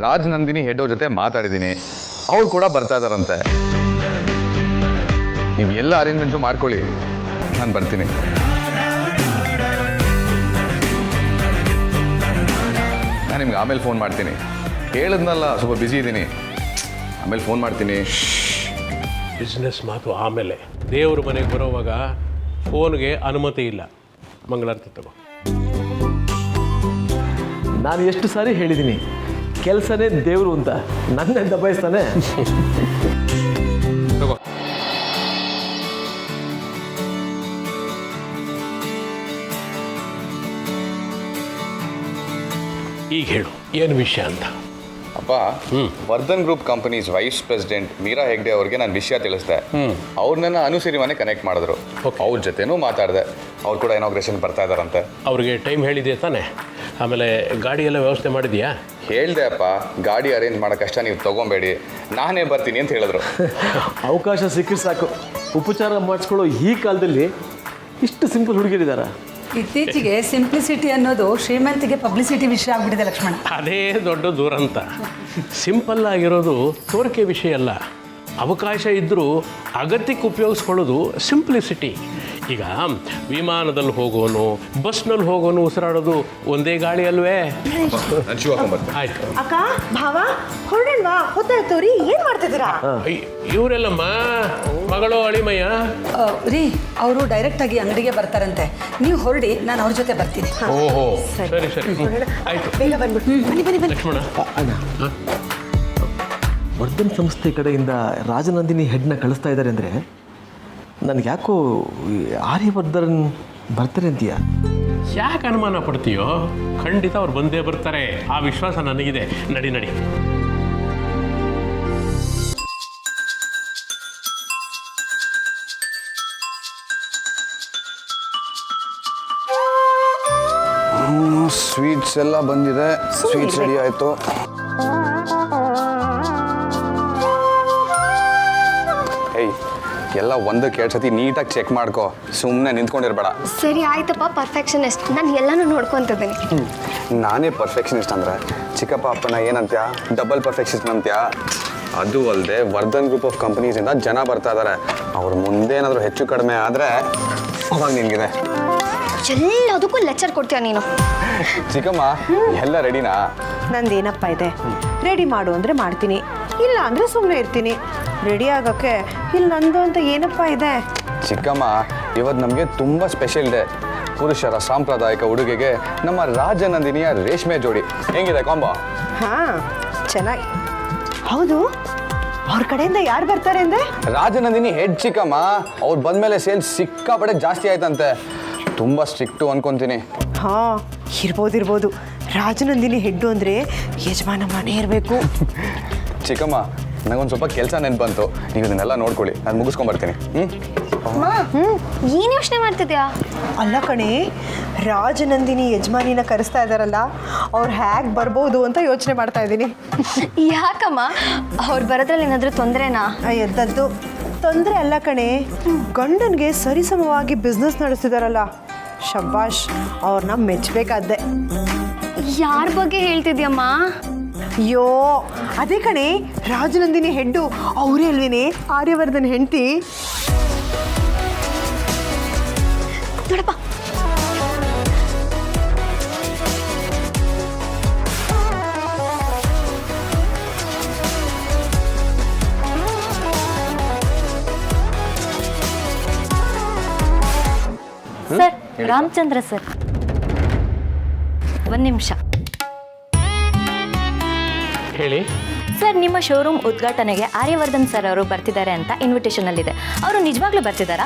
ರಾಜನಂದಿನಿ ಹೆಡ್ ಅವ್ರ ಜೊತೆ ಮಾತಾಡಿದ್ದೀನಿ, ಅವ್ರು ಕೂಡ ಬರ್ತಾ ಇದ್ದಾರಂತೆ. ನೀವು ಎಲ್ಲ ಅರೇಂಜ್ಮೆಂಟ್ಸು ಮಾಡ್ಕೊಳ್ಳಿ, ನಾನು ಬರ್ತೀನಿ. ನಾನು ನಿಮ್ಗೆ ಆಮೇಲೆ ಫೋನ್ ಮಾಡ್ತೀನಿ. ಹೇಳಿದ್ನಲ್ಲ ಸ್ವಲ್ಪ ಬ್ಯುಸಿ ಇದ್ದೀನಿ, ಆಮೇಲೆ ಫೋನ್ ಮಾಡ್ತೀನಿ. ಬಿಸ್ನೆಸ್ ಮಾತು ಆಮೇಲೆ. ದೇವ್ರ ಮನೆಗೆ ಬರೋವಾಗ ಫೋನ್ಗೆ ಅನುಮತಿ ಇಲ್ಲ. ಮಂಗಳಾರತಿ ತಗೋ. ನಾನು ಎಷ್ಟು ಸಾರಿ ಹೇಳಿದ್ದೀನಿ, ಕೆಲಸನೇ ದೇವರು ಅಂತ. ನನ್ನೇ ದಬಾಯಿಸ್ತಾನೆ. ಈಗ ಹೇಳು ಏನು ವಿಷಯ ಅಂತ. ಅಪ್ಪ, Vardhan group companies vice president Meera Hegde ಅವ್ರಿಗೆ ನಾನು ವಿಷಯ ತಿಳಿಸ್ದೆ. ಅವ್ರನ್ನ ಅನುಸರಿ ಮನೆ ಕನೆಕ್ಟ್ ಮಾಡಿದ್ರು. ಅವ್ರ ಜೊತೆನೂ ಮಾತಾಡಿದೆ. ಅವ್ರು ಕೂಡ ಇನಾಗ್ರೇಷನ್ ಬರ್ತಾ ಇದಾರಂತೆ. ಅವ್ರಿಗೆ ಟೈಮ್ ಹೇಳಿದೆ ತಾನೆ? ಆಮೇಲೆ ಗಾಡಿ ಎಲ್ಲ ವ್ಯವಸ್ಥೆ ಮಾಡಿದ್ಯಾ? ಹೇಳ್ದೆ ಅಪ್ಪ, ಗಾಡಿ ಅರೇಂಜ್ ಮಾಡೋ ಕಷ್ಟ ನೀವು ತೊಗೊಬೇಡಿ, ನಾನೇ ಬರ್ತೀನಿ ಅಂತ ಹೇಳಿದ್ರು. ಅವಕಾಶ ಸಿಕ್ಕರೆ ಸಾಕು. ಉಪಚಾರ ಮಾಡಿಸ್ಕೊಳ್ಳೋ ಈ ಕಾಲದಲ್ಲಿ ಇಷ್ಟು ಸಿಂಪಲ್ ಹುಡುಗಿರಿದಾರ. ಇತ್ತೀಚೆಗೆ ಸಿಂಪ್ಲಿಸಿಟಿ ಅನ್ನೋದು ಶ್ರೀಮಂತಿಗೆ ಪಬ್ಲಿಸಿಟಿ ವಿಷಯ ಆಗ್ಬಿಟ್ಟಿದೆ ಲಕ್ಷ್ಮಣ. ಅದೇ ದೊಡ್ಡ ದುರಂತ. ಸಿಂಪಲ್ ಆಗಿರೋದು ತೋರಿಕೆ ವಿಷಯ ಅಲ್ಲ. ಅವಕಾಶ ಇದ್ದರೂ ಅಗತ್ಯಕ್ಕೆ ಉಪಯೋಗಿಸ್ಕೊಳ್ಳೋದು ಸಿಂಪ್ಲಿಸಿಟಿ. ಈಗ ವಿಮಾನದಲ್ಲಿ ಹೋಗೋನು, ಬಸ್ನಲ್ಲಿ ಹೋಗೋನು ಉಸಿರಾಡೋದು ಒಂದೇ ಗಾಳಿ ಅಲ್ವೇ? ಆಯ್ತು. ಅಕ್ಕ, ಭಾವ, ಹೊರಡಲ್ವಾ? ಹೊತ್ತಾಯ್ತು ರೀ, ಏನ್ ಮಾಡ್ತಿದ್ದೀರಾ? ಇವರೆಲ್ಲಮ್ಮ ಮಗಳು ಅಳಿಮಯ್ಯ. ರೀ, ಅವರು ಡೈರೆಕ್ಟಾಗಿ ಅಂಗಡಿಗೆ ಬರ್ತಾರಂತೆ. ನೀವು ಹೊರಡಿ, ನಾನು ಅವ್ರ ಜೊತೆ ಬರ್ತೀನಿ. ಓಹೋ, ಸರಿ ಸರಿ, ಆಯ್ತು. ಬೇಗ ಬಂದ್ಬಿಟ್ಟು ಬನ್ನಿ ಬನ್ನಿ ಬನ್ನಿ. ಲಕ್ಷ್ಮಣ, ವರ್ಧನ್ ಸಂಸ್ಥೆ ಕಡೆಯಿಂದ ರಾಜನಂದಿನಿ ಹೆಡ್ನ ಕಳಿಸ್ತಾ ಇದ್ದಾರೆ ಅಂದರೆ ನನಗೆ ಯಾಕೋ ಆರ್ಯವರ್ಧನ್ ಬರ್ತಾರೆ ಅಂತೀಯ? ಯಾಕೆ ಅನುಮಾನ ಪಡ್ತೀಯೋ? ಖಂಡಿತ ಅವ್ರು ಬಂದೇ ಬರ್ತಾರೆ, ಆ ವಿಶ್ವಾಸ ನನಗಿದೆ. ನಡಿ ನಡಿ. ಸ್ವೀಟ್ಸ್ ಎಲ್ಲ ಬಂದಿದೆ. ಸ್ವೀಟ್ಸ್ ರೆಡಿ ಆಯಿತು. ಏಯ್, ಎಲ್ಲ ಒಂದಕ್ಕೆ 2 ಸತಿ ನೀಟಾಗಿ ಚೆಕ್ ಮಾಡ್ಕೊ, ಸುಮ್ಮನೆ ನಿಂತ್ಕೊಂಡಿರ್ಬೇಡ. ಸರಿ ಆಯ್ತಪ್ಪ, ಪರ್ಫೆಕ್ಷನಿಸ್ಟ್. ನಾನು ಎಲ್ಲನೂ ನೋಡ್ಕೊತಿದ್ದೀನಿ. ನಾನೇ ಪರ್ಫೆಕ್ಷನಿಸ್ಟ್ ಅಂದರೆ ಚಿಕ್ಕಪ್ಪ ಅಪ್ಪನ ಏನಂತ್ಯ ಡಬಲ್ ಪರ್ಫೆಕ್ಷನಿಸ್ಟ್ ಅಂತ್ಯ. ಅದು ಅಲ್ಲದೆ ವರ್ಧನ್ ಗ್ರೂಪ್ ಆಫ್ ಕಂಪನೀಸಿಂದ ಜನ ಬರ್ತಾ ಇದ್ದಾರೆ. ಅವ್ರ ಮುಂದೆ ಏನಾದರೂ ಹೆಚ್ಚು ಕಡಿಮೆ ಆದರೆ ಅವಾಗ ನಿನಗಿದೆ. ಎಲ್ಲದಕ್ಕೂ ಲೆಕ್ಚರ್ ಕೊಡ್ತೀಯ ನೀನು. ಚಿಕ್ಕಮ್ಮ, ಎಲ್ಲ ರೆಡಿನಾ? ನಂದೇನಪ್ಪ ಇದೆ, ರೆಡಿ ಮಾಡು ಅಂದರೆ ಮಾಡ್ತೀನಿ, ಇಲ್ಲ ಅಂದರೆ ಸುಮ್ಮನೆ ಇರ್ತೀನಿ. ರೆಡಿ ಆಗೋಕ್ಕೆ ಇಲ್ಲಿ ನಂದು ಅಂತ ಏನಪ್ಪ ಇದೆ? ಚಿಕ್ಕಮ್ಮ, ಇವತ್ತು ನಮಗೆ ತುಂಬ ಸ್ಪೆಷಲ್ ಡೇ. ಪುರುಷರ ಸಾಂಪ್ರದಾಯಿಕ ಉಡುಗೆಗೆ ನಮ್ಮ ರಾಜನಂದಿನಿಯ ರೇಷ್ಮೆ ಜೋಡಿ. ಹೆಂಗಿದೆ ಕಾಂಬೋ? ಹಾಂ, ಚೆನ್ನಾಗಿ. ಹೌದು, ಅವ್ರ ಕಡೆಯಿಂದ ಯಾರು ಬರ್ತಾರೆ ಅಂದರೆ? ರಾಜನಂದಿನಿ ಹೆಡ್ ಚಿಕ್ಕಮ್ಮ. ಅವ್ರು ಬಂದಮೇಲೆ ಸೇಲ್ಸ್ ಸಿಕ್ಕಾಪಟ್ಟೆ ಜಾಸ್ತಿ ಆಯ್ತಂತೆ. ತುಂಬ ಸ್ಟ್ರಿಕ್ಟು ಅನ್ಕೊತೀನಿ. ಹಾಂ, ಇರ್ಬೋದು. ರಾಜನಂದಿನಿ ಹೆಡ್ಡು ಅಂದರೆ ಯಜಮಾನ ಮನೆ ಇರಬೇಕು. ಚಿಕ್ಕಮ್ಮ, ನನಗೊಂದು ಸ್ವಲ್ಪ ಕೆಲಸ ನೆನ್ಪು ಬಂತು. ನೀವು ಇದನ್ನೆಲ್ಲ ನೋಡ್ಕೊಳ್ಳಿ, ನಾನು ಮುಗಿಸ್ಕೊಂಬರ್ತೀನಿ. ಏನು ಯೋಚನೆ ಮಾಡ್ತಿದ್ಯಾ? ಅಲ್ಲ ಕಣೆ, ರಾಜನಂದಿನಿ ಯಜಮಾನಿನ ಕರೆಸ್ತಾ ಇದ್ದಾರಲ್ಲ, ಅವ್ರು ಹೇಗೆ ಬರ್ಬೋದು ಅಂತ ಯೋಚನೆ ಮಾಡ್ತಾ ಇದ್ದೀನಿ. ಯಾಕಮ್ಮ, ಅವ್ರು ಬರೋದ್ರಲ್ಲಿ ಏನಾದರೂ ತೊಂದರೆನಾ? ಎದ್ದದ್ದು ತೊಂದರೆ ಅಲ್ಲ ಕಣೆ, ಗಂಡನಿಗೆ ಸರಿಸಮವಾಗಿ ಬಿಸ್ನೆಸ್ ನಡೆಸ್ತಿದಾರಲ್ಲ, ಶಬ್ಬಾಷ್, ಅವ್ರನ್ನ ಮೆಚ್ಚಬೇಕಾದ್ದೆ. ಯಾರ ಬಗ್ಗೆ ಹೇಳ್ತಿದ್ಯಮ್ಮ? ಅಯ್ಯೋ, ಅದೇ ಕಣೆ, ರಾಜನಂದಿನಿ ಹೆಡ್ಡು ಅವರೇ ಅಲ್ವೇನೆ ಆರ್ಯವರ್ಧನ್ ಹೆಂಡತಿ. ನೋಡಪ್ಪ, ಸರ್, ರಾಮಚಂದ್ರ ಸರ್, ಒಂದು ನಿಮಿಷ. ಹೇಳಿ ಸರ್, ನಿಮ್ಮ ಶೋರೂಮ್ ಉದ್ಘಾಟನೆಗೆ ಆರ್ಯವರ್ಧನ್ ಸರ್ ಅವರು ಬರ್ತಿದ್ದಾರೆ ಅಂತ ಇನ್ವಿಟೇಷನಲ್ಲಿದೆ. ಅವರು ನಿಜವಾಗ್ಲೂ ಬರ್ತಿದ್ದಾರಾ?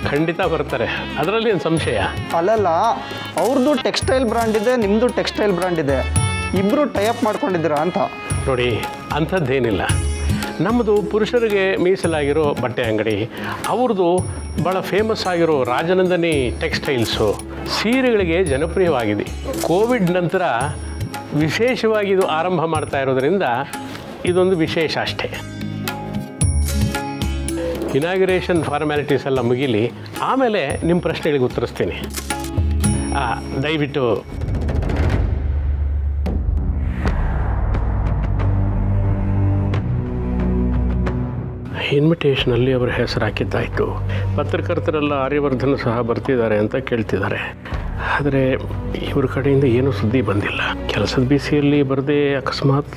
ಖಂಡಿತ ಬರ್ತಾರೆ, ಅದರಲ್ಲಿ ಏನು ಸಂಶಯ? ಅಲ್ಲಲ್ಲ, ಅವ್ರದ್ದು ಟೆಕ್ಸ್ಟೈಲ್ ಬ್ರ್ಯಾಂಡ್ ಇದೆ, ನಿಮ್ಮದು ಟೆಕ್ಸ್ಟೈಲ್ ಬ್ರ್ಯಾಂಡ್ ಇದೆ, ಇಬ್ಬರು ಟೈಅಪ್ ಮಾಡ್ಕೊಂಡಿದ್ದೀರಾ ಅಂತ. ನೋಡಿ, ಅಂಥದ್ದೇನಿಲ್ಲ. ನಮ್ಮದು ಪುರುಷರಿಗೆ ಮೀಸಲಾಗಿರೋ ಬಟ್ಟೆ ಅಂಗಡಿ, ಅವ್ರದ್ದು ಭಾಳ ಫೇಮಸ್ ಆಗಿರೋ ರಾಜನಂದಿನಿ ಟೆಕ್ಸ್ಟೈಲ್ಸು ಸೀರೆಗಳಿಗೆ ಜನಪ್ರಿಯವಾಗಿದೆ. ಕೋವಿಡ್ ನಂತರ ವಿಶೇಷವಾಗಿ ಇದು ಆರಂಭ ಮಾಡ್ತಾ ಇರೋದರಿಂದ ಇದೊಂದು ವಿಶೇಷ ಅಷ್ಟೇ. ಇನಾಗ್ರೇಷನ್ ಫಾರ್ಮ್ಯಾಲಿಟೀಸ್ ಎಲ್ಲ ಮುಗಿಲಿ, ಆಮೇಲೆ ನಿಮ್ಮ ಪ್ರಶ್ನೆಗಳಿಗೆ ಉತ್ತರಿಸ್ತೀನಿ. ದಯವಿಟ್ಟು ಇನ್ವಿಟೇಷನಲ್ಲಿ ಅವರ ಹೆಸರು ಹಾಕಿದ್ದಾಯಿತು. ಪತ್ರಕರ್ತರೆಲ್ಲ ಆರ್ಯವರ್ಧನ್ ಸಹ ಬರ್ತಿದ್ದಾರೆ ಅಂತ ಕೇಳ್ತಿದ್ದಾರೆ. ಆದರೆ ಇವ್ರ ಕಡೆಯಿಂದ ಏನೂ ಸುದ್ದಿ ಬಂದಿಲ್ಲ. ಕೆಲಸದ ಬಿಸಿಯಲ್ಲಿ ಬರದೆ ಅಕಸ್ಮಾತ್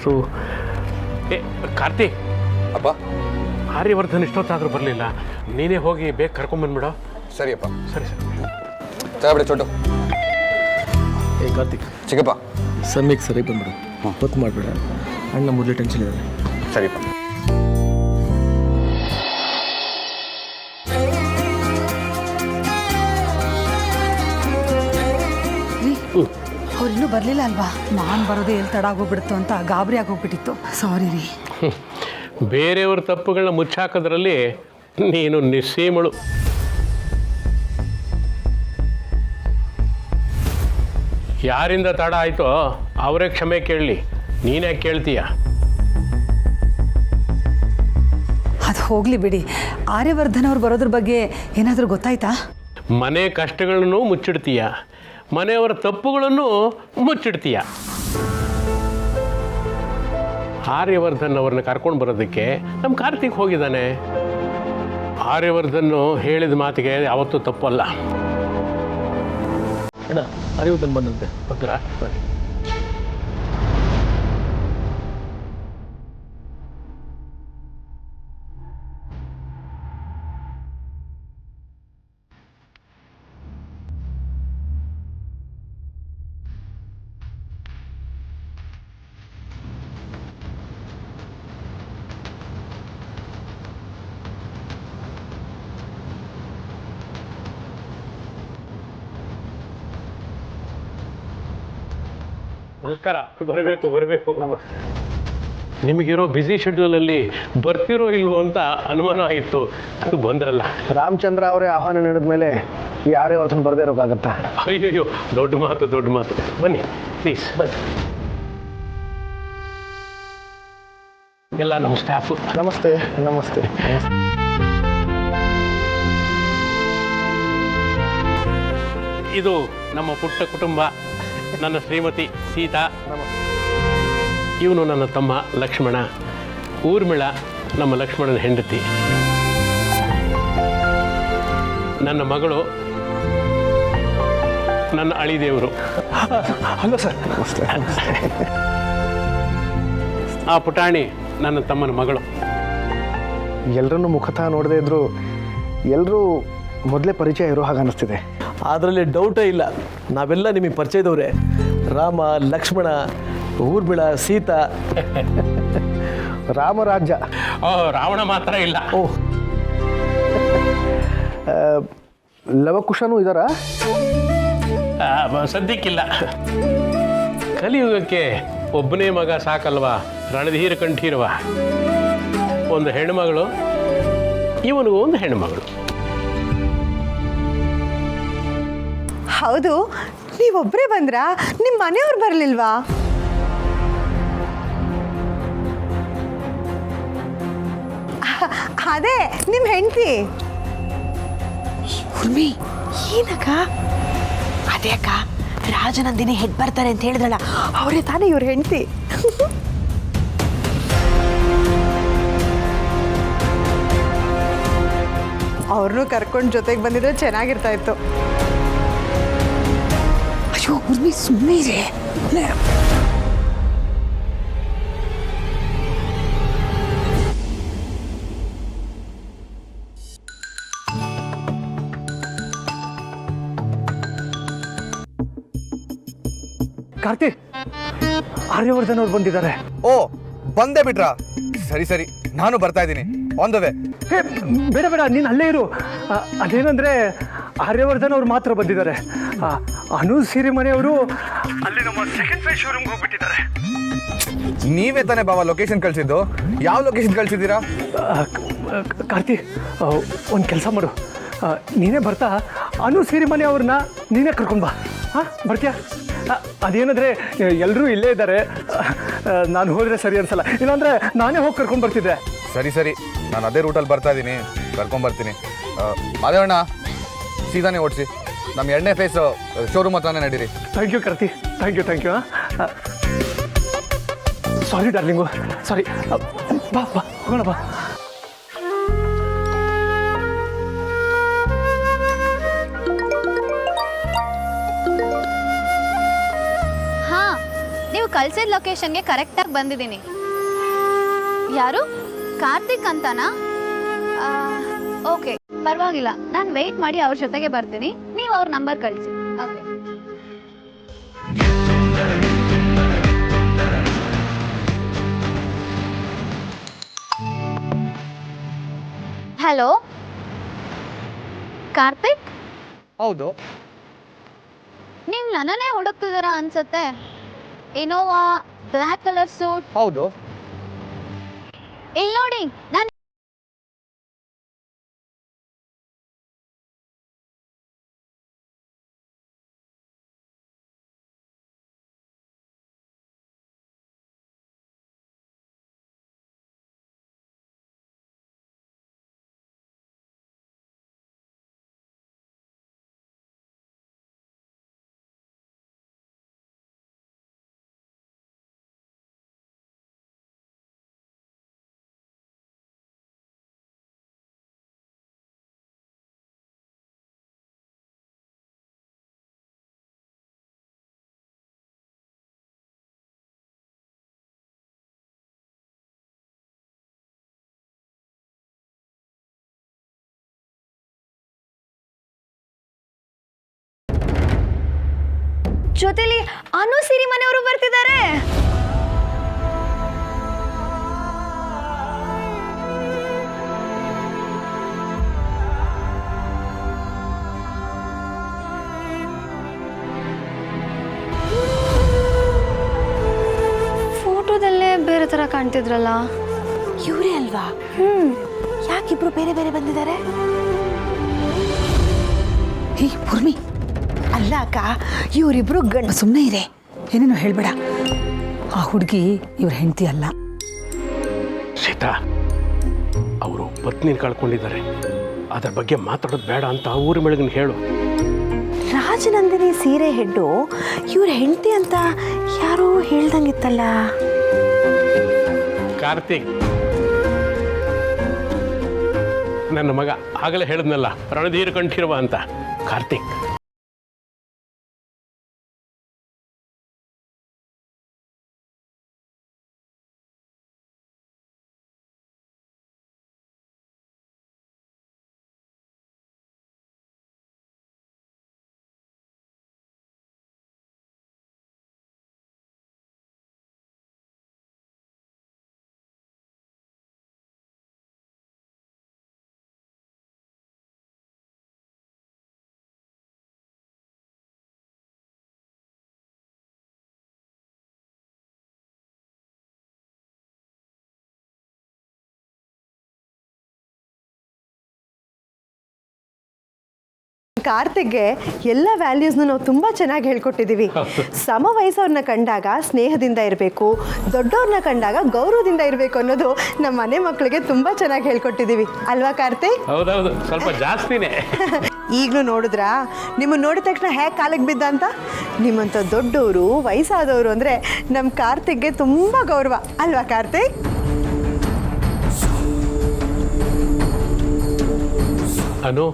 ಕಾರ್ತಿಕ್ ಅಪ್ಪ, ಆರ್ಯವರ್ಧನ್ ಇಷ್ಟೊತ್ತಾದರೂ ಬರಲಿಲ್ಲ. ನೀನೇ ಹೋಗಿ ಬೇಗ ಕರ್ಕೊಂಬಂದ್ಬಿಡೋ. ಸರಿಯಪ್ಪ. ಸರಿ ತಗೊಬಿಡಿ ಚೋಟು. ಏ ಕಾರ್ತಿಕ್, ಚಿಕ್ಕಪ್ಪ, ಸಮಯಕ್ಕೆ ಸರಿ ಬಂದ್ಬಿಡು. ಹೊತ್ತು ಮಾಡಿಬಿಡ, ಅಣ್ಣ ಮೊದಲೇ ಟೆನ್ಷನ್ ಇದ್ದಾರೆ. ಸರಿಪ್ಪ. ಅವ್ರಿನ್ನೂ ಬರಲಿಲ್ಲ ಅಲ್ವಾ? ನಾನು ಬರೋದೇ ಎಲ್ಲಿ ತಡ ಆಗೋಗ್ಬಿಡ್ತು ಅಂತ ಗಾಬರಿ ಆಗೋಗ್ಬಿಟ್ಟಿತ್ತು. ಸಾರಿ ರೀ. ಬೇರೆಯವ್ರ ತಪ್ಪುಗಳನ್ನ ಮುಚ್ಚಾಕೋದ್ರಲ್ಲಿ ನೀನು ನಿಸ್ಸೀಮಳು. ಯಾರಿಂದ ತಡ ಆಯಿತೋ ಅವರೇ ಕ್ಷಮೆ ಕೇಳಲಿ, ನೀನೇ ಕೇಳ್ತೀಯ? ಅದು ಹೋಗಲಿ ಬಿಡಿ. ಆರ್ಯವರ್ಧನ್ ಅವ್ರು ಬರೋದ್ರ ಬಗ್ಗೆ ಏನಾದರೂ ಗೊತ್ತಾಯ್ತಾ? ಮನೆ ಕಷ್ಟಗಳನ್ನು ಮುಚ್ಚಿಡ್ತೀಯ, ಮನೆಯವರ ತಪ್ಪುಗಳನ್ನು ಮುಚ್ಚಿಡ್ತೀಯ. ಆರ್ಯವರ್ಧನ್ ಅವ್ರನ್ನ ಕರ್ಕೊಂಡು ಬರೋದಕ್ಕೆ ನಮ್ಮ ಕಾರ್ತಿಕ್ ಹೋಗಿದ್ದಾನೆ. ಆರ್ಯವರ್ಧನ್ ಹೇಳಿದ ಮಾತಿಗೆ ಯಾವತ್ತೂ ತಪ್ಪಲ್ಲ. ಅಣ್ಣ ಆರ್ಯವರ್ಧನ್ ಬಂದಂತೆ. ಹೌದ್ರಾ? ಬನ್ನಿ. ನಮಸ್ಕಾರ. ಬರಬೇಕು. ನಿಮಗಿರೋ ಬ್ಯುಸಿ ಶೆಡ್ಯೂಲಲ್ಲಿ ಬರ್ತಿರೋ ಇಲ್ವೋ ಅಂತ ಅನುಮಾನ ಆಯಿತು. ಅದು ಬಂದ್ರಲ್ಲ. ರಾಮಚಂದ್ರ ಅವರೇ ಆಹ್ವಾನ ನೀಡಿದ ಮೇಲೆ ಯಾರೇ ಹೊರತು ಬರದೇ ಇರೋಕ್ಕಾಗತ್ತಾ? ಅಯ್ಯಯ್ಯೋ, ದೊಡ್ಡ ಮಾತು. ಬನ್ನಿ ಪ್ಲೀಸ್, ಬನ್ನಿ. ಎಲ್ಲ ನಮ್ಮ ಸ್ಟಾಫು. ನಮಸ್ತೆ. ಇದು ನಮ್ಮ ಪುಟ್ಟ ಕುಟುಂಬ. ನನ್ನ ಶ್ರೀಮತಿ ಸೀತಾ, ಇವನು ನನ್ನ ತಮ್ಮ ಲಕ್ಷ್ಮಣ, ಊರ್ಮಿಳ ನಮ್ಮ ಲಕ್ಷ್ಮಣನ ಹೆಂಡತಿ, ನನ್ನ ಮಗಳು, ನನ್ನ ಅಳಿದೇವರು. Hello sir. ನಮಸ್ತೆ. ಆ ಪುಟಾಣಿ ನನ್ನ ತಮ್ಮನ ಮಗಳು. ಎಲ್ಲರನ್ನೂ ಮುಖತಃ ನೋಡದೇ ಇದ್ರು ಎಲ್ಲರೂ ಮೊದಲೇ ಪರಿಚಯ ಇರೋ ಹಾಗೆ ಅನ್ನಿಸ್ತಿದೆ. ಅದರಲ್ಲಿ ಡೌಟೇ ಇಲ್ಲ, ನಾವೆಲ್ಲ ನಿಮಗೆ ಪರಿಚಯದವ್ರೆ. ರಾಮ, ಲಕ್ಷ್ಮಣ, ಊರ್ಮಿಳ, ಸೀತಾ. ರಾಮರಾಜ್ಯ. ರಾವಣ ಮಾತ್ರ ಇಲ್ಲ. ಲವಕುಶನೂ ಇದ್ದಾರಾ? ಸದ್ಯಕ್ಕಿಲ್ಲ. ಕಲಿಯುಗಕ್ಕೆ ಒಬ್ಬನೇ ಮಗ ಸಾಕಲ್ವಾ, ರಣಧೀರ ಕಂಠೀರವ. ಒಂದು ಹೆಣ್ಣುಮಗಳು, ಇವನಿಗೂ ಒಂದು ಹೆಣ್ಣುಮಗಳು. ಹೌದು, ನೀವೊಬ್ಬರೇ ಬಂದ್ರಾ? ನಿಮ್ಮ ಮನೆಯವ್ರು ಬರಲಿಲ್ವಾ? ಅದೇ ನಿಮ್ಮ ಹೆಂಡತಿ. ಉರ್ಮಿ, ಏನಕ್ಕ? ಅದೇ ಅಕ್ಕ, ರಾಜನಂದಿನಿ ಹೆಡ್ ಬರ್ತಾರೆ ಅಂತ ಹೇಳಿದ್ರಲ್ಲ, ಅವರೇ ತಾನೇ ಇವ್ರ ಹೆಂಡತಿ. ಅವ್ರನ್ನೂ ಕರ್ಕೊಂಡು ಜೊತೆಗೆ ಬಂದಿದ್ರೆ ಚೆನ್ನಾಗಿರ್ತಾ ಇತ್ತು. ಅಯ್ಯೋ ಉರ್ಮಿ, ಸುಮ್ಮನೆ ಇದೆ. ಕಾರ್ತಿ, ಆರ್ಯವರ್ಧನ್ ಅವ್ರು ಬಂದಿದ್ದಾರೆ. ಓ, ಬಂದೇ ಬಿಟ್ರಾ? ಸರಿ, ನಾನು ಬರ್ತಾ ಇದ್ದೀನಿ. On the way. ಬೇಡ, ನೀನು ಅಲ್ಲೇ ಇರು. ಅದೇನಂದ್ರೆ ಆರ್ಯವರ್ಧನ್ ಅವ್ರು ಮಾತ್ರ ಬಂದಿದ್ದಾರೆ. ಅನು ಸಿರಿಮನೆಯವರು ಅಲ್ಲಿ ನಮ್ಮ ಸೆಕೆಂಡ್ ಫೇಸ್ ಶೋರೂಮ್ಗೆ ಹೋಗ್ಬಿಟ್ಟಿದ್ದಾರೆ. ನೀವೇ ತಾನೇ ಬಾವ ಲೊಕೇಶನ್ ಕಳಿಸಿದ್ದು? ಯಾವ ಲೊಕೇಶನ್ ಕಳಿಸಿದ್ದೀರಾ? ಕಾರ್ತಿ, ಒಂದು ಕೆಲಸ ಮಾಡು, ನೀನೇ ಬರ್ತಾ ಅನು ಸಿರಿಮನೆ ಅವ್ರನ್ನ ನೀನೇ ಕರ್ಕೊಂಡು ಬಾ. ಬರ್ತೀಯಾ? ಅದೇನಂದರೆ ಎಲ್ಲರೂ ಇಲ್ಲೇ ಇದ್ದಾರೆ, ನಾನು ಹೋದರೆ ಸರಿ ಅನ್ಸಲ್ಲ. ಇಲ್ಲಾಂದರೆ ನಾನೇ ಹೋಗಿ ಕರ್ಕೊಂಡು ಬರ್ತಿದ್ದೆ. ಸರಿ, ನಾನು ಅದೇ ರೂಟಲ್ಲಿ ಬರ್ತಾ ಇದ್ದೀನಿ, ಕರ್ಕೊಂಬರ್ತೀನಿ. ಮಾದೇವಣ್ಣ, ಸೀದಾನೇ ಓಡಿಸಿ. ನಮ್ಮ 2ನೇ ಫೇಸ್ ಶೋರೂಮ್ ಹತ್ರನೇ ನಡೀರಿ. Thank you Karthi, thank you. Sorry darling, sorry. ಬಾ ಹೋಗೋಣ ಬಾ. ಹಾಂ, ನೀವು ಕಳ್ಸಿದ ಲೊಕೇಶನ್ಗೆ ಕರೆಕ್ಟಾಗಿ ಬಂದಿದ್ದೀನಿ. ಯಾರು? ಕಾರ್ತಿಕ್ ಅಂತನಾ? ಓಕೆ, ಪರವಾಗಿಲ್ಲ. ನಾನು ವೆಯ್ಟ್ ಮಾಡಿ ಅವ್ರ ಜೊತೆಗೆ ಬರ್ತೀನಿ. ನೀವು ಅವ್ರ ನಂಬರ್ ಕಳಿಸಿ. ಓಕೆ. ಹಲೋ ಕಾರ್ತಿಕ್? ಹೌದು. ನೀವು ನನ್ನನ್ನೇ ಹುಡುಕ್ತಿದ್ದೀರಾ ಅನ್ಸುತ್ತೆ. Innova black colour suit. ಹೌದು. ಇಲ್ಲಿ ನೋಡಿ, ನಾನು ಜೊತೆಲಿ ಅನು ಸಿರಿ ಮನೆಯವರು ಬರ್ತಿದ್ದಾರೆ. ಫೋಟೋದಲ್ಲೇ ಬೇರೆ ತರ ಕಾಣ್ತಿದ್ರಲ್ಲ, ಇವರೇ ಅಲ್ವಾ? ಯಾಕಿಬ್ರು ಬೇರೆ ಬೇರೆ ಬಂದಿದ್ದಾರೆ? ಹೇ ಪೂರ್ಣಿ, ಅಲ್ಲ ಅಕ್ಕ, ಇವರಿಬ್ರು ಗಂಡ. ಸುಮ್ಮನೆ ಇರೇ, ಏನೇನು ಹೇಳ್ಬೇಡ. ಆ ಹುಡುಗಿ ಇವ್ರ ಹೆಂಡತಿ ಅಲ್ಲ. ಸೀತಾ, ಅವರು ಪತ್ನಿನ ಕಳ್ಕೊಂಡಿದ್ದಾರೆ, ಅದರ ಬಗ್ಗೆ ಮಾತಾಡೋದು ಬೇಡ ಅಂತ ಊರ ಬೆಳಗಿನ ಹೇಳು. ರಾಜನಂದಿನಿ ಸೀರೆ ಹೆಡ್ಡು ಇವ್ರ ಹೆಂಡತಿ ಅಂತ ಯಾರೋ ಹೇಳ್ದಂಗಿತ್ತಲ್ಲ. ಕಾರ್ತಿಕ್, ನನ್ನ ಮಗ ಆಗಲೇ ಹೇಳಿದ್ನಲ್ಲ, ರಣಧೀರ ಕಂಠಿರುವ ಅಂತ. ಕಾರ್ತಿಕ್, ಕಾರ್ತಿಕ್ಗೆ ಎಲ್ಲ ವ್ಯಾಲ್ಯೂಸ್ನ ನಾವು ತುಂಬ ಚೆನ್ನಾಗಿ ಹೇಳ್ಕೊಟ್ಟಿದ್ದೀವಿ. ಸಮ ವಯಸ್ಸವ್ರನ್ನ ಕಂಡಾಗ ಸ್ನೇಹದಿಂದ ಇರಬೇಕು, ದೊಡ್ಡವ್ರನ್ನ ಕಂಡಾಗ ಗೌರವದಿಂದ ಇರಬೇಕು ಅನ್ನೋದು ನಮ್ಮ ಮನೆ ಮಕ್ಕಳಿಗೆ ತುಂಬ ಚೆನ್ನಾಗಿ ಹೇಳ್ಕೊಟ್ಟಿದ್ದೀವಿ ಅಲ್ವಾ ಕಾರ್ತಿಕ್? ಹೌದೌದು, ಸ್ವಲ್ಪ ಜಾಸ್ತಿನೇ. ಈಗಲೂ ನೋಡಿದ್ರಾ, ನಿಮ್ಮನ್ನು ನೋಡಿದ ತಕ್ಷಣ ಹೇಗೆ ಕಾಲಿಗೆ ಬಿದ್ದ ಅಂತ? ನಿಮ್ಮಂಥ ದೊಡ್ಡವರು, ವಯಸ್ಸಾದವರು ಅಂದರೆ ನಮ್ಮ ಕಾರ್ತಿಕ್ಗೆ ತುಂಬ ಗೌರವ ಅಲ್ವಾ ಕಾರ್ತಿಕ್? ಅನು,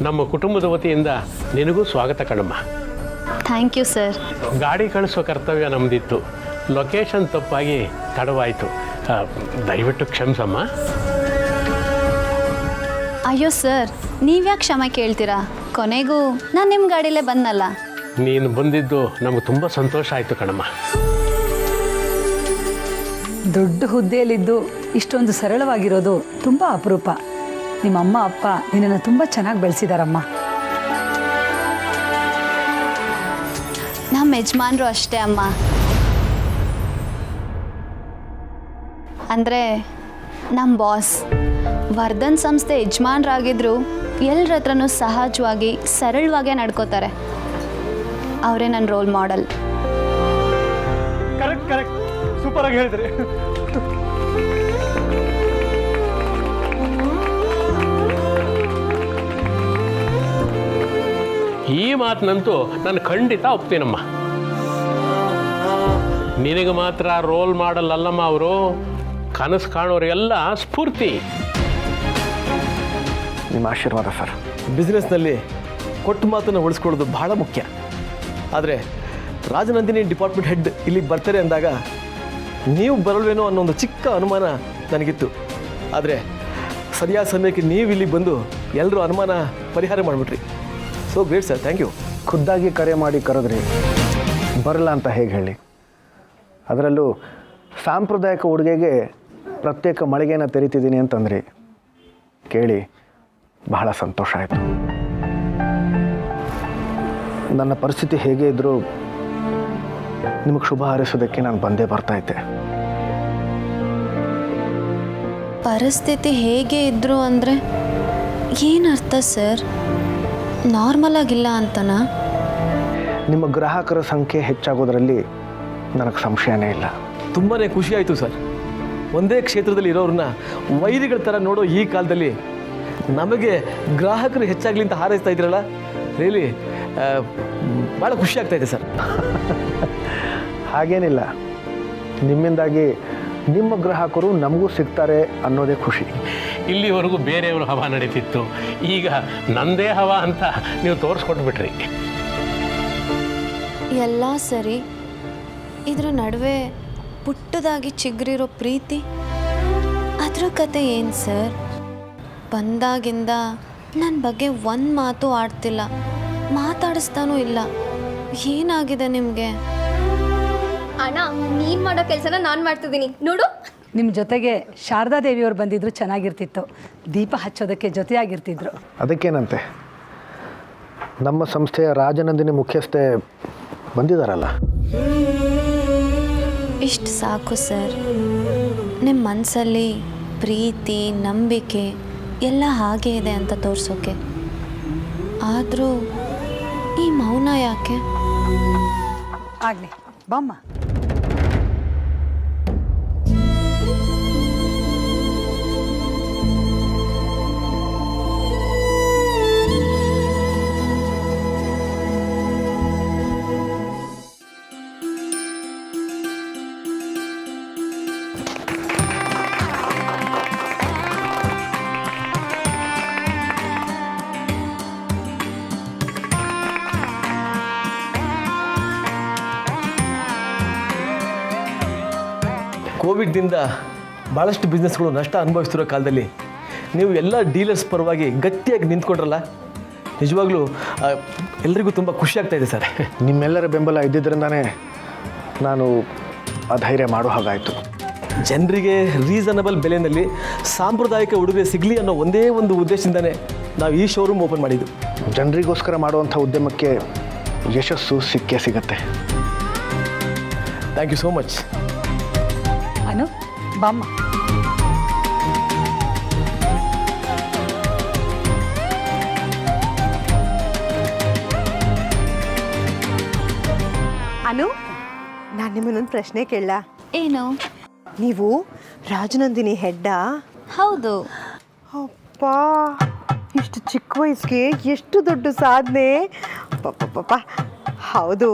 ನಮ್ಮ ಕುಟುಂಬದ ವತಿಯಿಂದ ನಿನಗೂ ಸ್ವಾಗತ ಕಣಮ್ಮ. Thank you sir. ಗಾಡಿ ಕಳಿಸೋ ಕರ್ತವ್ಯ ನಮ್ಮದಿತ್ತು, ಲೊಕೇಶನ್ ತಪ್ಪಾಗಿ ತಡವಾಯಿತು, ದಯವಿಟ್ಟು ಕ್ಷಮಿಸಮ್ಮ. ಅಯ್ಯೋ ಸರ್, ನೀವ್ಯಾಕೆ ಕ್ಷಮೆ ಕೇಳ್ತೀರಾ? ಕೊನೆಗೂ ನಾನು ನಿಮ್ಮ ಗಾಡಿಲೇ ಬಂದಲ್ಲ. ನೀನು ಬಂದಿದ್ದು ನಮಗೆ ತುಂಬ ಸಂತೋಷ ಆಯಿತು ಕಣಮ್ಮ. ದೊಡ್ಡ ಹುದ್ದೆಯಲ್ಲಿದ್ದು ಇಷ್ಟೊಂದು ಸರಳವಾಗಿರೋದು ತುಂಬ ಅಪರೂಪ. ನಿಮ್ಮ ಅಮ್ಮ ಅಪ್ಪ ನಿನ್ನನ್ನು ತುಂಬ ಚೆನ್ನಾಗಿ ಬೆಳೆಸಿದಾರಮ್ಮ. ನಮ್ಮ ಯಜಮಾನ್ರು ಅಷ್ಟೇ ಅಮ್ಮ. ಅಂದರೆ ನಮ್ಮ ಬಾಸ್ ವರ್ಧನ್ ಸಂಸ್ಥೆ ಯಜಮಾನ್ರಾಗಿದ್ರು ಎಲ್ಲರ ಹತ್ರನೂ ಸಹಜವಾಗಿ ಸರಳವಾಗೇ ನಡ್ಕೋತಾರೆ. ಅವರೇ ನನ್ನ role model. Correct correct, super ಆಗಿ ಹೇಳಿದ್ರಿ. ಈ ಮಾತಿನಂತೂ ನಾನು ಖಂಡಿತ ಒಪ್ತೀನಮ್ಮ. ನಿನಗೆ ಮಾತ್ರ ರೋಲ್ ಮಾಡಲ್ ಅಲ್ಲಮ್ಮ ಅವರು, ಕನಸು ಕಾಣೋರಿಗೆಲ್ಲ ಸ್ಫೂರ್ತಿ. ನಿಮ್ಮ ಆಶೀರ್ವಾದ ಸರ್. ಬಿಸ್ನೆಸ್ನಲ್ಲಿ ಕೊಟ್ಟ ಮಾತನ್ನು ಉಳಿಸ್ಕೊಳ್ಳೋದು ಬಹಳ ಮುಖ್ಯ. ಆದರೆ ರಾಜನಂದಿನಿ ಡಿಪಾರ್ಟ್ಮೆಂಟ್ ಹೆಡ್ ಇಲ್ಲಿಗೆ ಬರ್ತಾರೆ ಅಂದಾಗ ನೀವು ಬರಲ್ವೇನೋ ಅನ್ನೋ ಒಂದು ಚಿಕ್ಕ ಅನುಮಾನ ನನಗಿತ್ತು. ಆದರೆ ಸರಿಯಾದ ಸಮಯಕ್ಕೆ ನೀವು ಇಲ್ಲಿಗೆ ಬಂದು ಎಲ್ಲರೂ ಅನುಮಾನ ಪರಿಹಾರ ಮಾಡಿಬಿಟ್ರಿ. So great sir, thank you. ಖುದ್ದಾಗಿ ಕರೆ ಮಾಡಿ ಕರೆದ್ರಿ, ಬರಲ್ಲ ಅಂತ ಹೇಗೆ ಹೇಳಿ? ಅದರಲ್ಲೂ ಸಾಂಪ್ರದಾಯಿಕ ಉಡುಗೆಗೆ ಪ್ರತ್ಯೇಕ ಮಳಿಗೆನ ತೆರಿತಿದ್ದೀನಿ ಅಂತಂದ್ರಿ. ಕೇಳಿ ಬಹಳ ಸಂತೋಷ ಆಯಿತು. ನನ್ನ ಪರಿಸ್ಥಿತಿ ಹೇಗೆ ಇದ್ದರೂ ನಿಮಗೆ ಶುಭ ಹಾರೈಸೋದಕ್ಕೆ ನಾನು ಬಂದೇ ಬರ್ತಾಯಿದ್ದೆ. ಪರಿಸ್ಥಿತಿ ಹೇಗೆ ಇದ್ರು ಅಂದರೆ ಏನರ್ಥ ಸರ್? ನಾರ್ಮಲ್ ಆಗಿಲ್ಲ ಅಂತನಾ? ನಿಮ್ಮ ಗ್ರಾಹಕರ ಸಂಖ್ಯೆ ಹೆಚ್ಚಾಗೋದ್ರಲ್ಲಿ ನನಗೆ ಸಂಶಯನೇ ಇಲ್ಲ. ತುಂಬಾ ಖುಷಿ ಆಯಿತು ಸರ್. ಒಂದೇ ಕ್ಷೇತ್ರದಲ್ಲಿ ಇರೋರನ್ನ ವೈರಿಗಳ ಥರ ನೋಡೋ ಈ ಕಾಲದಲ್ಲಿ ನಮಗೆ ಗ್ರಾಹಕರು ಹೆಚ್ಚಾಗಲಿ ಅಂತ ಹಾರೈಸ್ತಾ ಇದ್ದೀರಲ್ಲ, ರಿಯಲಿ ಭಾಳ ಖುಷಿ ಆಗ್ತಾಯಿದೆ ಸರ್. ಹಾಗೇನಿಲ್ಲ, ನಿಮ್ಮಿಂದಾಗಿ ನಿಮ್ಮ ಗ್ರಾಹಕರು ನಮಗೂ ಸಿಗ್ತಾರೆ ಅನ್ನೋದೇ ಖುಷಿ. ಇಲ್ಲಿವರೆಗೂ ಬೇರೆಯವರು ಹವಾ ನಡೀತಿತ್ತು, ಈಗ ನಂದೇ ಹವಾ ಅಂತ ನೀವು ತೋರಿಸ್ಕೊಟ್ಬಿಟ್ರಿ. ಎಲ್ಲ ಸರಿ, ಇದ್ರ ನಡುವೆ ಪುಟ್ಟದಾಗಿ ಚಿಗುರಿರೋ ಪ್ರೀತಿ, ಅದ್ರ ಕತೆ ಏನು ಸರ್? ಬಂದಾಗಿಂದ ನನ್ನ ಬಗ್ಗೆ ಒಂದು ಮಾತು ಆಡ್ತಿಲ್ಲ, ಮಾತಾಡಿಸ್ತಾನೂ ಇಲ್ಲ. ಏನಾಗಿದೆ ನಿಮಗೆ? ಅಣ್ಣ, ನೀನು ಮಾಡೋ ಕೆಲಸನ ನಾನು ಮಾಡ್ತಿದ್ದೀನಿ ನೋಡು. ನಿಮ್ಮ ಜೊತೆಗೆ ಶಾರದಾ ದೇವಿಯವರು ಬಂದಿದ್ರು ಚೆನ್ನಾಗಿರ್ತಿತ್ತು. ದೀಪ ಹಚ್ಚೋದಕ್ಕೆ ಜೊತೆಯಾಗಿರ್ತಿದ್ರು. ಅದಕ್ಕೇನಂತೆ, ನಮ್ಮ ಸಂಸ್ಥೆಯ ರಾಜನಂದಿನಿ ಮುಖ್ಯಸ್ಥೆ ಬಂದಿದ್ದಾರಲ್ಲ. ಇಷ್ಟು ಸಾಕು ಸರ್. ನಿಮ್ಮ ಮನಸ್ಸಲ್ಲಿ ಪ್ರೀತಿ, ನಂಬಿಕೆ ಎಲ್ಲ ಹಾಗೆ ಇದೆ ಅಂತ ತೋರಿಸೋಕೆ. ಆದರೂ ಈ ಮೌನ ಯಾಕೆ? ಆಗಲಿ ಬಾಮ್ಮ. ಕೋವಿಡ್ನಿಂದ ಭಾಳಷ್ಟು ಬಿಸ್ನೆಸ್ಗಳು ನಷ್ಟ ಅನುಭವಿಸ್ತಿರೋ ಕಾಲದಲ್ಲಿ ನೀವು ಎಲ್ಲ ಡೀಲರ್ಸ್ ಪರವಾಗಿ ಗಟ್ಟಿಯಾಗಿ ನಿಂತ್ಕೊಂಡ್ರಲ್ಲ, ನಿಜವಾಗ್ಲೂ ಎಲ್ರಿಗೂ ತುಂಬ ಖುಷಿ ಆಗ್ತಾಯಿದೆ ಸರ್. ನಿಮ್ಮೆಲ್ಲರ ಬೆಂಬಲ ಇದ್ದಿದ್ದರಿಂದಾನೇ ನಾನು ಆ ಧೈರ್ಯ ಮಾಡೋ ಹಾಗಾಯಿತು. ಜನರಿಗೆ ರೀಸನಬಲ್ ಬೆಲೆಯಲ್ಲಿ ಸಾಂಪ್ರದಾಯಿಕ ಉಡುಗೊರೆ ಸಿಗಲಿ ಅನ್ನೋ ಒಂದೇ ಒಂದು ಉದ್ದೇಶದಿಂದನೇ ನಾವು ಈ ಶೋರೂಮ್ ಓಪನ್ ಮಾಡಿದ್ದು. ಜನರಿಗೋಸ್ಕರ ಮಾಡುವಂಥ ಉದ್ಯಮಕ್ಕೆ ಯಶಸ್ಸು ಸಿಕ್ಕೇ ಸಿಗತ್ತೆ. Thank you so much. Anu ಬಾಮ್ಮ. ಅನು, ನಾನು ನಿಮ್ಮನ್ನೊಂದು ಪ್ರಶ್ನೆ ಕೇಳ? ಏನು? ನೀವು ರಾಜನಂದಿನಿ ಹೆಡ್ಡಾ? ಹೌದು. ಅಪ್ಪ, ಇಷ್ಟು ಚಿಕ್ಕ ವಯಸ್ಸಿಗೆ ಎಷ್ಟು ದೊಡ್ಡ ಸಾಧನೆ! ಪಾಪ. ಹೌದು,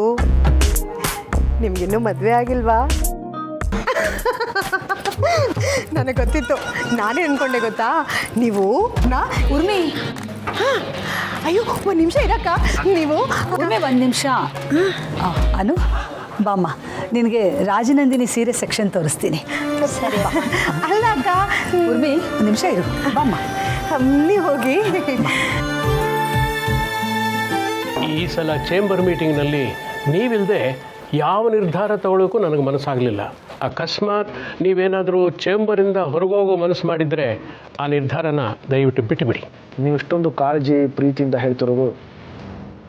ನಿಮ್ಗಿನ್ನೂ ಮದುವೆ ಆಗಿಲ್ವಾ? ನನಗೆ ಗೊತ್ತಿತ್ತು. ನಾನೇ ಅನ್ಕೊಂಡೆ ಗೊತ್ತಾ, ನೀವು ಉರ್ಮಿ. ಅಯ್ಯೋ, ಒಂದು ನಿಮಿಷ ಇರಕ್ಕ. ನೀವು ಉರ್ಮಿ, ಒಂದು ನಿಮಿಷ. ಅನು ಬಾಮ್ಮ, ನಿನಗೆ ರಾಜನಂದಿನಿ ಸೀರೆ ಸೆಕ್ಷನ್ ತೋರಿಸ್ತೀನಿ. ಸರಿ. ಅಲ್ಲ ಅಕ್ಕ, ಉರ್ಮಿ, ಒಂದು ನಿಮಿಷ ಇರು ಬಾಮ್ಮ. ನೀವು ಹೋಗಿ. ಈ ಸಲ ಚೇಂಬರ್ ಮೀಟಿಂಗ್ನಲ್ಲಿ ನೀವಿಲ್ಲದೆ ಯಾವ ನಿರ್ಧಾರ ತಗೊಳ್ಳೋಕ್ಕೂ ನನಗೆ ಮನಸ್ಸಾಗಲಿಲ್ಲ. ಅಕಸ್ಮಾತ್ ನೀವೇನಾದರೂ ಚೇಂಬರಿಂದ ಹೊರಗೋಗೋ ಮನಸ್ಸು ಮಾಡಿದರೆ ಆ ನಿರ್ಧಾರನ ದಯವಿಟ್ಟು ಬಿಟ್ಟುಬಿಡಿ. ನೀವು ಇಷ್ಟೊಂದು ಕಾಳಜಿ ಪ್ರೀತಿಯಿಂದ ಹೇಳ್ತಿರೋದು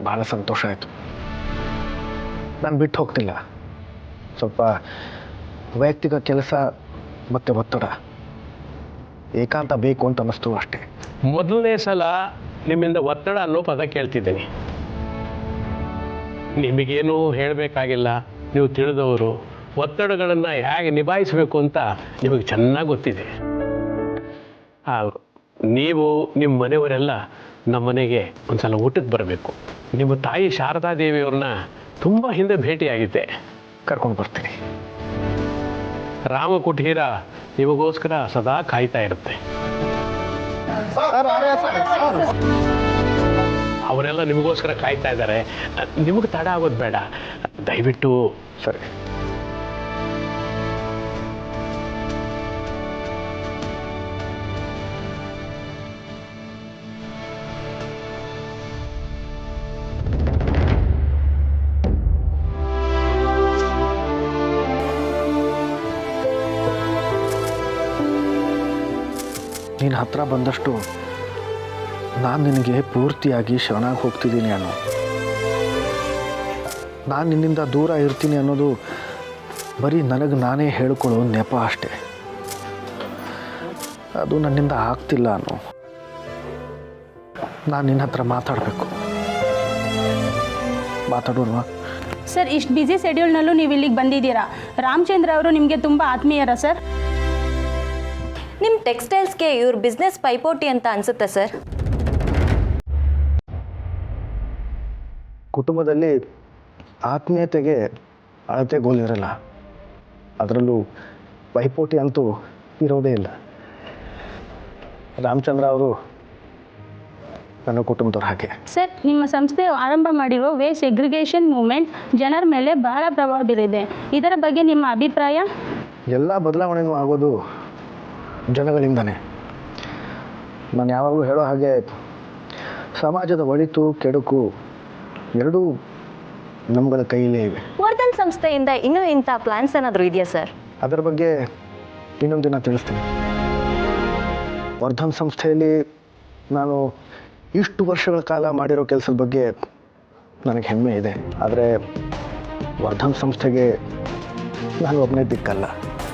ಭಾಳ ಸಂತೋಷ ಆಯಿತು. ನಾನು ಬಿಟ್ಟು ಹೋಗ್ತಿಲ್ಲ. ಸ್ವಲ್ಪ ವೈಯಕ್ತಿಕ ಕೆಲಸ ಮತ್ತು ಒತ್ತಡ, ಏಕಾಂತ ಬೇಕು ಅಂತ ಅನ್ನಿಸ್ತು ಅಷ್ಟೇ. ಮೊದಲನೇ ಸಲ ನಿಮ್ಮಿಂದ ಒತ್ತಡ ಅನ್ನೋ ಪದ ಕೇಳ್ತಿದ್ದೀನಿ. ನಿಮಗೇನು ಹೇಳಬೇಕಾಗಿಲ್ಲ, ನೀವು ತಿಳಿದವರು. ಒತ್ತಡಗಳನ್ನು ಹೇಗೆ ನಿಭಾಯಿಸಬೇಕು ಅಂತ ನಿಮಗೆ ಚೆನ್ನಾಗಿ ಗೊತ್ತಿದೆ. ನೀವು ನಿಮ್ಮ ಮನೆಯವರೆಲ್ಲ ನಮ್ಮ ಮನೆಗೆ ಒಂದು ಸಲ ಊಟಕ್ಕೆ ಬರಬೇಕು. ನಿಮ್ಮ ತಾಯಿ ಶಾರದಾ ದೇವಿಯವ್ರನ್ನ ತುಂಬ ಹಿಂದೆ ಭೇಟಿಯಾಗಿದ್ದೆ. ಕರ್ಕೊಂಡು ಬರ್ತೀನಿ. ರಾಮಕುಟೀರ ನಿಮಗೋಸ್ಕರ ಸದಾ ಕಾಯ್ತಾ ಇರುತ್ತೆ. ಅವರೆಲ್ಲ ನಿಮಗೋಸ್ಕರ ಕಾಯ್ತಾ ಇದ್ದಾರೆ. ನಿಮಗೆ ತಡ ಆಗೋದು ಬೇಡ, ದಯವಿಟ್ಟು. ಸರಿ. ನೀನು ಹತ್ರ ಬಂದಷ್ಟು ನಾನು ನಿನಗೆ ಪೂರ್ತಿಯಾಗಿ ಶರಣಾಗಿ ಹೋಗ್ತಿದ್ದೀನಿ. ನಾನು ನಾನು ನಿನ್ನಿಂದ ದೂರ ಇರ್ತೀನಿ ಅನ್ನೋದು ಬರೀ ನನಗೆ ನಾನೇ ಹೇಳ್ಕೊಳ್ಳೋ ನೆಪ ಅಷ್ಟೇ. ಅದು ನನ್ನಿಂದ ಆಗ್ತಿಲ್ಲ ಅನ್ನೋ. ನಾನು ನಿನ್ನ ಹತ್ರ ಮಾತಾಡಬೇಕು. ಮಾತಾಡೋಣ. ಸರ್, ಇಷ್ಟು ಬ್ಯುಸಿ ಶೆಡ್ಯೂಲ್ನಲ್ಲೂ ನೀವು ಇಲ್ಲಿಗೆ ಬಂದಿದ್ದೀರಾ. ರಾಮಚಂದ್ರ ಅವರು ನಿಮಗೆ ತುಂಬ ಆತ್ಮೀಯರ ಸರ್? ನಿಮ್ಮ ಟೆಕ್ಸ್ಟೈಲ್ಸ್ಗೆ ಇವ್ರ ಬಿಸ್ನೆಸ್ ಪೈಪೋಟಿ ಅಂತ ಅನಿಸುತ್ತೆ ಸರ್. ಕುಟುಂಬದಲ್ಲಿ ಆತ್ಮೀಯತೆಗೆ ಅಳತೆಗೋಲಿರಲ್ಲ. ಅದರಲ್ಲೂ ಪೈಪೋಟಿ ಅಂತೂ ಇರೋದೇ ಇಲ್ಲ. ರಾಮಚಂದ್ರ ಅವರು ನನ್ನ ಕುಟುಂಬದವ್ರ ಹಾಗೆ. ಸರ್, ನಿಮ್ಮ ಸಂಸ್ಥೆ ಆರಂಭ ಮಾಡಿರೋ ವೇಸ್ಟ್ ಸೆಗ್ರಿಗೇಷನ್ ಮೂವ್ಮೆಂಟ್ ಜನರ ಮೇಲೆ ಬಹಳ ಪ್ರಭಾವ ಬೀರಿದೆ. ಇದರ ಬಗ್ಗೆ ನಿಮ್ಮ ಅಭಿಪ್ರಾಯ? ಎಲ್ಲ ಬದಲಾವಣೆನೂ ಆಗೋದು ಜನಗಳಿಂದನೇ. ನಾನು ಯಾವಾಗಲೂ ಹೇಳೋ ಹಾಗೆ ಸಮಾಜದ ಒಳಿತು ಕೆಡುಕು ಎರಡೂ ನಮ್ಮಗಳ ಕೈಲೇ ಇವೆ. ವರ್ಧನ್ ಸಂಸ್ಥೆಯಿಂದ ಇನ್ನೂ ಇಂಥ ಪ್ಲಾನ್ಸ್ ಏನಾದರೂ ಇದೆಯಾ ಸರ್? ಅದರ ಬಗ್ಗೆ ಇನ್ನೊಂದು ದಿನ ತಿಳಿಸ್ತೀನಿ. ವರ್ಧನ್ ಸಂಸ್ಥೆಯಲ್ಲಿ ನಾನು ಇಷ್ಟು ವರ್ಷಗಳ ಕಾಲ ಮಾಡಿರೋ ಕೆಲಸದ ಬಗ್ಗೆ ನನಗೆ ಹೆಮ್ಮೆ ಇದೆ. ಆದರೆ ವರ್ಧನ್ ಸಂಸ್ಥೆಗೆ ನಾನು ಒಬ್ಬನೇ ದಿಕ್ಕಲ್ಲ.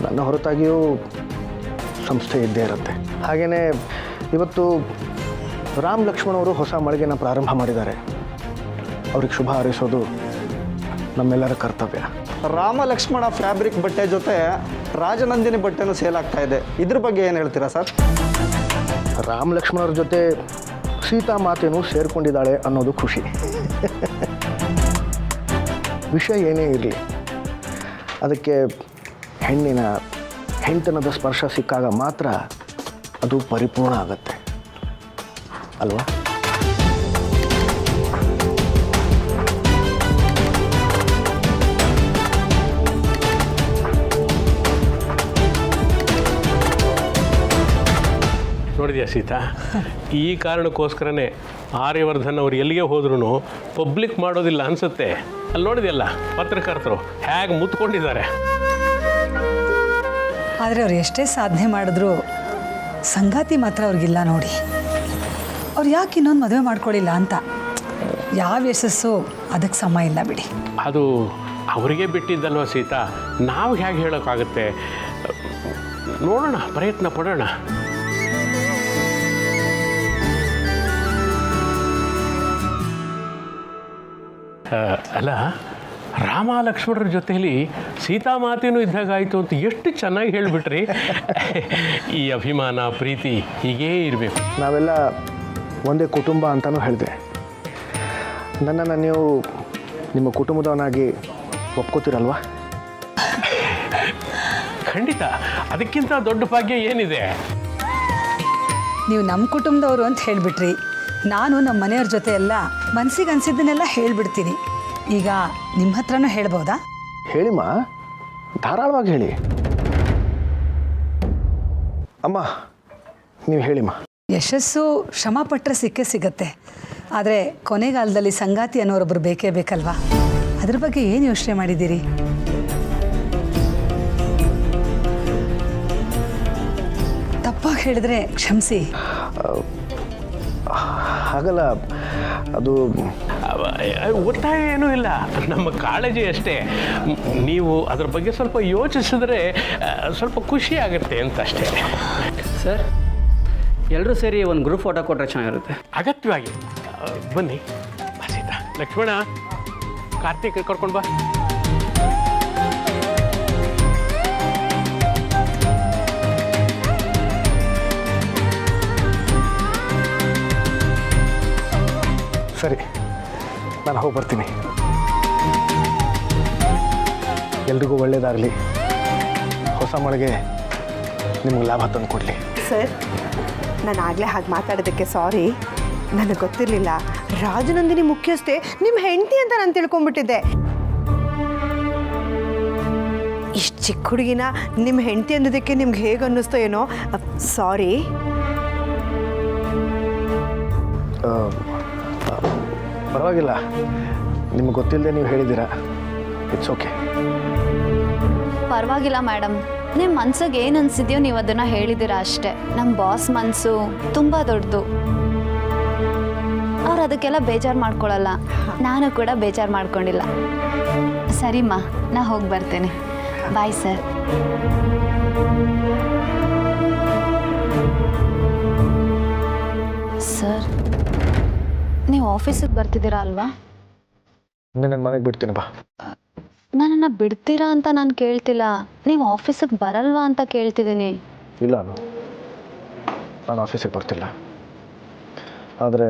ನನ್ನ ಹೊರತಾಗಿಯೂ ಸಂಸ್ಥೆ ಇದ್ದೇ ಇರುತ್ತೆ. ಹಾಗೆಯೇ ಇವತ್ತು ರಾಮ್ ಲಕ್ಷ್ಮಣ್ ಅವರು ಹೊಸ ಮಳಿಗೆನ ಪ್ರಾರಂಭ ಮಾಡಿದ್ದಾರೆ. ಅವ್ರಿಗೆ ಶುಭ ಹಾರೈಸೋದು ನಮ್ಮೆಲ್ಲರ ಕರ್ತವ್ಯ. ರಾಮ ಲಕ್ಷ್ಮಣ ಫ್ಯಾಬ್ರಿಕ್ ಬಟ್ಟೆ ಜೊತೆ ರಾಜನಂದಿನಿ ಬಟ್ಟೆನೂ ಸೇಲ್ ಆಗ್ತಾ ಇದೆ. ಇದ್ರ ಬಗ್ಗೆ ಏನು ಹೇಳ್ತೀರಾ ಸರ್? ರಾಮ್ ಲಕ್ಷ್ಮಣರ ಜೊತೆ ಸೀತಾ ಮಾತೇನೂ ಸೇರಿಕೊಂಡಿದ್ದಾಳೆ ಅನ್ನೋದು ಖುಷಿ. ವಿಷಯ ಏನೇ ಇರಲಿ, ಅದಕ್ಕೆ ಹೆಣ್ತನದ ಸ್ಪರ್ಶ ಸಿಕ್ಕಾಗ ಮಾತ್ರ ಅದು ಪರಿಪೂರ್ಣ ಆಗತ್ತೆ ಅಲ್ವಾ? ನೋಡಿದ್ಯಾ ಸೀತಾ, ಈ ಕಾರಣಕ್ಕೋಸ್ಕರನೇ ಆರ್ಯವರ್ಧನ್ ಅವ್ರು ಎಲ್ಲಿಗೆ ಹೋದ್ರೂ ಪಬ್ಲಿಕ್ ಮಾಡೋದಿಲ್ಲ ಅನಿಸುತ್ತೆ. ಅಲ್ಲಿ ನೋಡಿದೆಯಲ್ಲ ಪತ್ರಕರ್ತರು ಹೇಗೆ ಮುತ್ಕೊಂಡಿದ್ದಾರೆ. ಆದರೆ ಅವ್ರು ಎಷ್ಟೇ ಸಾಧನೆ ಮಾಡಿದ್ರು ಸಂಗಾತಿ ಮಾತ್ರ ಅವ್ರಿಗಿಲ್ಲ ನೋಡಿ. ಅವ್ರು ಯಾಕೆ ಇನ್ನೊಂದು ಮದುವೆ ಮಾಡ್ಕೊಳ್ಳಿಲ್ಲ ಅಂತ. ಯಾವ ಯಶಸ್ಸು ಅದಕ್ಕೆ ಸಮ ಇಲ್ಲ ಬಿಡಿ. ಅದು ಅವರಿಗೆ ಬಿಟ್ಟಿದ್ದಲ್ವ ಸೀತಾ, ನಾವು ಹೇಗೆ ಹೇಳೋಕ್ಕಾಗುತ್ತೆ? ನೋಡೋಣ, ಪ್ರಯತ್ನ ಪಡೋಣ. ಅಲ್ಲ, ರಾಮ ಲಕ್ಷ್ಮಣರ ಜೊತೆಯಲ್ಲಿ ಸೀತಾಮಾತೇನೂ ಇದ್ದಾಗಾಯಿತು ಅಂತ ಎಷ್ಟು ಚೆನ್ನಾಗಿ ಹೇಳಿಬಿಟ್ರಿ. ಈ ಅಭಿಮಾನ ಪ್ರೀತಿ ಹೀಗೇ ಇರಬೇಕು. ನಾವೆಲ್ಲ ಒಂದೇ ಕುಟುಂಬ ಅಂತಲೂ ಹೇಳಿದೆ. ನನ್ನನ್ನು ನೀವು ನಿಮ್ಮ ಕುಟುಂಬದವನಾಗಿ ಒಪ್ಕೋತೀರಲ್ವಾ? ಖಂಡಿತ, ಅದಕ್ಕಿಂತ ದೊಡ್ಡ ಭಾಗ್ಯ ಏನಿದೆ? ನೀವು ನಮ್ಮ ಕುಟುಂಬದವರು ಅಂತ ಹೇಳಿಬಿಟ್ರಿ. ನಾನು ನಮ್ಮ ಮನೆಯವ್ರ ಜೊತೆ ಎಲ್ಲ ಮನಸ್ಸಿಗೆ ಅನಿಸಿದ್ದನ್ನೆಲ್ಲ ಹೇಳಿಬಿಡ್ತೀನಿ. ಈಗ ನಿಮ್ಮ ಹತ್ರನೂ ಹೇಳ್ಬೋದಾ? ಹೇಳಿಮ್ಮ, ಧಾರಾಳವಾಗಿ ಹೇಳಿ. ಅಮ್ಮ, ನೀವು ಹೇಳಿಮ್ಮ. ಯಶಸ್ಸು ಶ್ರಮ ಪಟ್ಟರೆ ಸಿಕ್ಕೇ ಸಿಗತ್ತೆ. ಆದರೆ ಕೊನೆಗಾಲದಲ್ಲಿ ಸಂಗಾತಿ ಅನ್ನೋರೊಬ್ಬರು ಬೇಕೇ ಬೇಕಲ್ವಾ? ಅದ್ರ ಬಗ್ಗೆ ಏನು ಯೋಚನೆ ಮಾಡಿದ್ದೀರಿ? ತಪ್ಪಾಗಿ ಹೇಳಿದ್ರೆ ಕ್ಷಮಿಸಿ. ಹಾಗಲ್ಲ, ಅದು ಒತ್ತಾಯ ಏನೂ ಇಲ್ಲ, ನಮ್ಮ ಕಾಳಜಿ ಅಷ್ಟೇ. ನೀವು ಅದ್ರ ಬಗ್ಗೆ ಸ್ವಲ್ಪ ಯೋಚಿಸಿದ್ರೆ ಸ್ವಲ್ಪ ಖುಷಿ ಆಗುತ್ತೆ ಅಂತ ಅಷ್ಟೇ. ಸರ್, ಎಲ್ಲರೂ ಸೇರಿ ಒಂದು ಗ್ರೂಪ್ ಫೋಟೋ ಕೊಟ್ಟರೆ ಚೆನ್ನಾಗಿರುತ್ತೆ. ಅಗತ್ಯವಾಗಿ ಬನ್ನಿ. ಸೀತಾ, ಲಕ್ಷ್ಮಣ, ಕಾರ್ತಿಕ್ ಕರ್ಕೊಂಡು ಬಾ. ಸರಿ, ನಾನು ಹೋಗಿ ಬರ್ತೀನಿ. ಎಲ್ರಿಗೂ ಒಳ್ಳೆಯದಾಗಲಿ. ಹೊಸ ಮಳೆಗೆ ನಿಮಗೆ ಲಾಭ ತಂದು ಕೊಡಲಿ. ಸರ್, ನಾನು ಆಗಲೇ ಹಾಗೆ ಮಾತಾಡೋದಕ್ಕೆ ಸಾರಿ. ನನಗೆ ಗೊತ್ತಿರಲಿಲ್ಲ ರಾಜನಂದಿನಿ ಮುಖ್ಯಸ್ಥೆ ನಿಮ್ಮ ಹೆಂಡತಿ ಅಂತ ನಾನು ತಿಳ್ಕೊಂಡ್ಬಿಟ್ಟಿದ್ದೆ. ಇಷ್ಟು ಚಿಕ್ಕ ಹುಡುಗಿನ ನಿಮ್ಮ ಹೆಂಡತಿ ಅನ್ನೋದಕ್ಕೆ ನಿಮ್ಗೆ ಹೇಗೆ ಅನ್ನಿಸ್ತೋ ಏನೋ. ಸಾರಿ. ಪರವಾಗಿಲ್ಲ, ನಿಮ್ಗೆ ಗೊತ್ತಿಲ್ಲದೆ ನೀವು ಹೇಳಿದ್ದೀರಾ. It's okay. ಪರವಾಗಿಲ್ಲ ಮೇಡಮ್, ನಿಮ್ಮ ಮನ್ಸಿಗೆ ಏನು ಅನಿಸಿದೆಯೋ ನೀವು ಅದನ್ನು ಹೇಳಿದ್ದೀರಾ ಅಷ್ಟೇ. ನಮ್ಮ ಬಾಸ್ ಮನಸ್ಸು ತುಂಬ ದೊಡ್ಡದು. ಅವ್ರು ಅದಕ್ಕೆಲ್ಲ ಬೇಜಾರು ಮಾಡ್ಕೊಳ್ಳಲ್ಲ, ನಾನು ಕೂಡ ಬೇಜಾರು ಮಾಡ್ಕೊಂಡಿಲ್ಲ. ಸರಿಮ್ಮ, ನಾ ಹೋಗಿ ಬರ್ತೇನೆ. Bye sir. ಸರ್, ನೀವು ಆಫೀಸಿಗೆ ಬರ್ತಿದ್ದೀರಾ ಅಲ್ವಾ? ನನ್ನ ಮನೆಗೆ ಬಿಡ್ತೀನಿ ಬಾ. ನನ್ನನ್ನು ಬಿಡ್ತೀರಾ ಅಂತ ನಾನು ಕೇಳ್ತಿಲ್ಲ, ನೀವು ಆಫೀಸಿಗೆ ಬರಲ್ವಾ ಅಂತ ಕೇಳ್ತಿದ್ದೀನಿ. ಇಲ್ಲ, ನಾನು ಆಫೀಸಿಗೆ ಬರ್ತಿಲ್ಲ, ಆದರೆ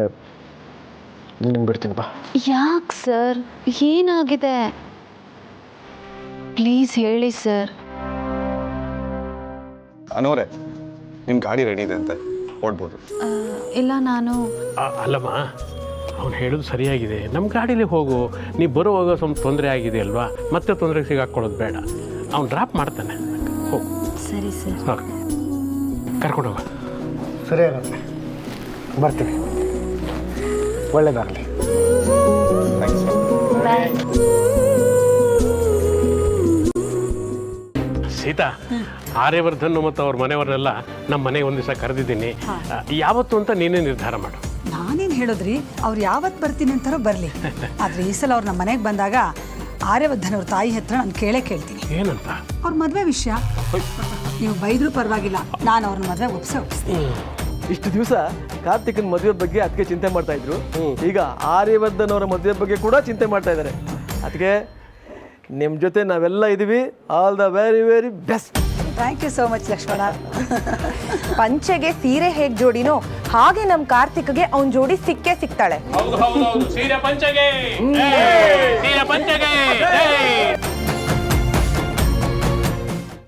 ನಿನ್ನ ಬಿಡ್ತೀನಿ ಬಾ. ಯಾಕೆ ಸರ್, ಏನಾಗಿದೆ? ಪ್ಲೀಸ್ ಹೇಳಿ ಸರ್. ಅನೋರೆ, ನಿಮ್ಮ ಗಾಡಿ ರೆಡಿ ಇದೆ ಅಂತೆ, ಓಡ್ಬೋದು. ಇಲ್ಲ, ನಾನು ಅಲ್ಲಮ್ಮ, ಅವ್ನು ಹೇಳೋದು ಸರಿಯಾಗಿದೆ. ನಮ್ಮ ಗಾಡೀಲಿ ಹೋಗು, ನೀವು ಬರುವಾಗ ಸ್ವಲ್ಪ ತೊಂದರೆ ಆಗಿದೆ ಅಲ್ವಾ, ಮತ್ತೆ ತೊಂದರೆಗೆ ಸಿಗಾಕೊಳ್ಳೋದು ಬೇಡ. ಅವ್ನು ಡ್ರಾಪ್ ಮಾಡ್ತಾನೆ, ಹೋಗು. ಸರಿ ಸರ್. ಹಾಂ, ಕರ್ಕೊಂಡು ಹೋಗ. ಸರಿ ಹಾಗಾದ್ರೆ ಬರ್ತೀನಿ. ಒಳ್ಳೆಯದಾಗಲಿ. ಬಾಯ್. ಸೀತಾ, ಆರ್ಯವರ್ಧನ್ ಮತ್ತು ಅವ್ರ ಮನೆಯವ್ರನ್ನೆಲ್ಲ ನಮ್ಮ ಮನೆಗೆ ಒಂದು ದಿವಸ ಕರೆದಿದ್ದೀನಿ. ಯಾವತ್ತು ಅಂತ ನೀನೇ ನಿರ್ಧಾರ ಮಾಡು. ನಾನೇನು ಹೇಳಿದ್ರಿ, ಅವ್ರು ಯಾವತ್ತು ಬರ್ತೀನಿ ಅಂತಾರೋ ಬರಲಿ. ಆದರೆ ಈ ಸಲ ಅವ್ರು ನಮ್ಮ ಮನೆಗೆ ಬಂದಾಗ ಆರ್ಯವರ್ಧನ್ ಅವ್ರ ತಾಯಿ ಹತ್ರ ನಾನು ಕೇಳ್ತೀನಿ. ಏನಂತ? ಅವ್ರ ಮದುವೆ ವಿಷಯ. ನೀವು ಬೈದ್ರೂ ಪರವಾಗಿಲ್ಲ, ನಾನು ಅವ್ರನ್ನ ಮದುವೆ ಒಪ್ಪಿಸ್ತೀನಿ. ಇಷ್ಟು ದಿವಸ ಕಾರ್ತಿಕನ ಮದುವೆ ಬಗ್ಗೆ ಅದಕ್ಕೆ ಚಿಂತೆ ಮಾಡ್ತಾ ಇದ್ರು, ಈಗ ಆರ್ಯವರ್ಧನ್ ಅವರ ಮದುವೆ ಬಗ್ಗೆ ಕೂಡ ಚಿಂತೆ ಮಾಡ್ತಾ ಇದ್ದಾರೆ. ಅದಕ್ಕೆ ನಿಮ್ಮ ಜೊತೆ ನಾವೆಲ್ಲ ಇದ್ದೀವಿ. All the very very best. Thank you so much Lakshmana. ಪಂಚೆಗೆ ಸೀರೆ ಹೇಗೆ ಜೋಡಿನೋ ಹಾಗೆ ನಮ್ಮ ಕಾರ್ತಿಕ್ಗೆ ಅವನ ಜೋಡಿ ಸಿಕ್ಕೇ ಸಿಗ್ತಾಳೆ. ಸೀರೆ ಪಂಚೆಗೆ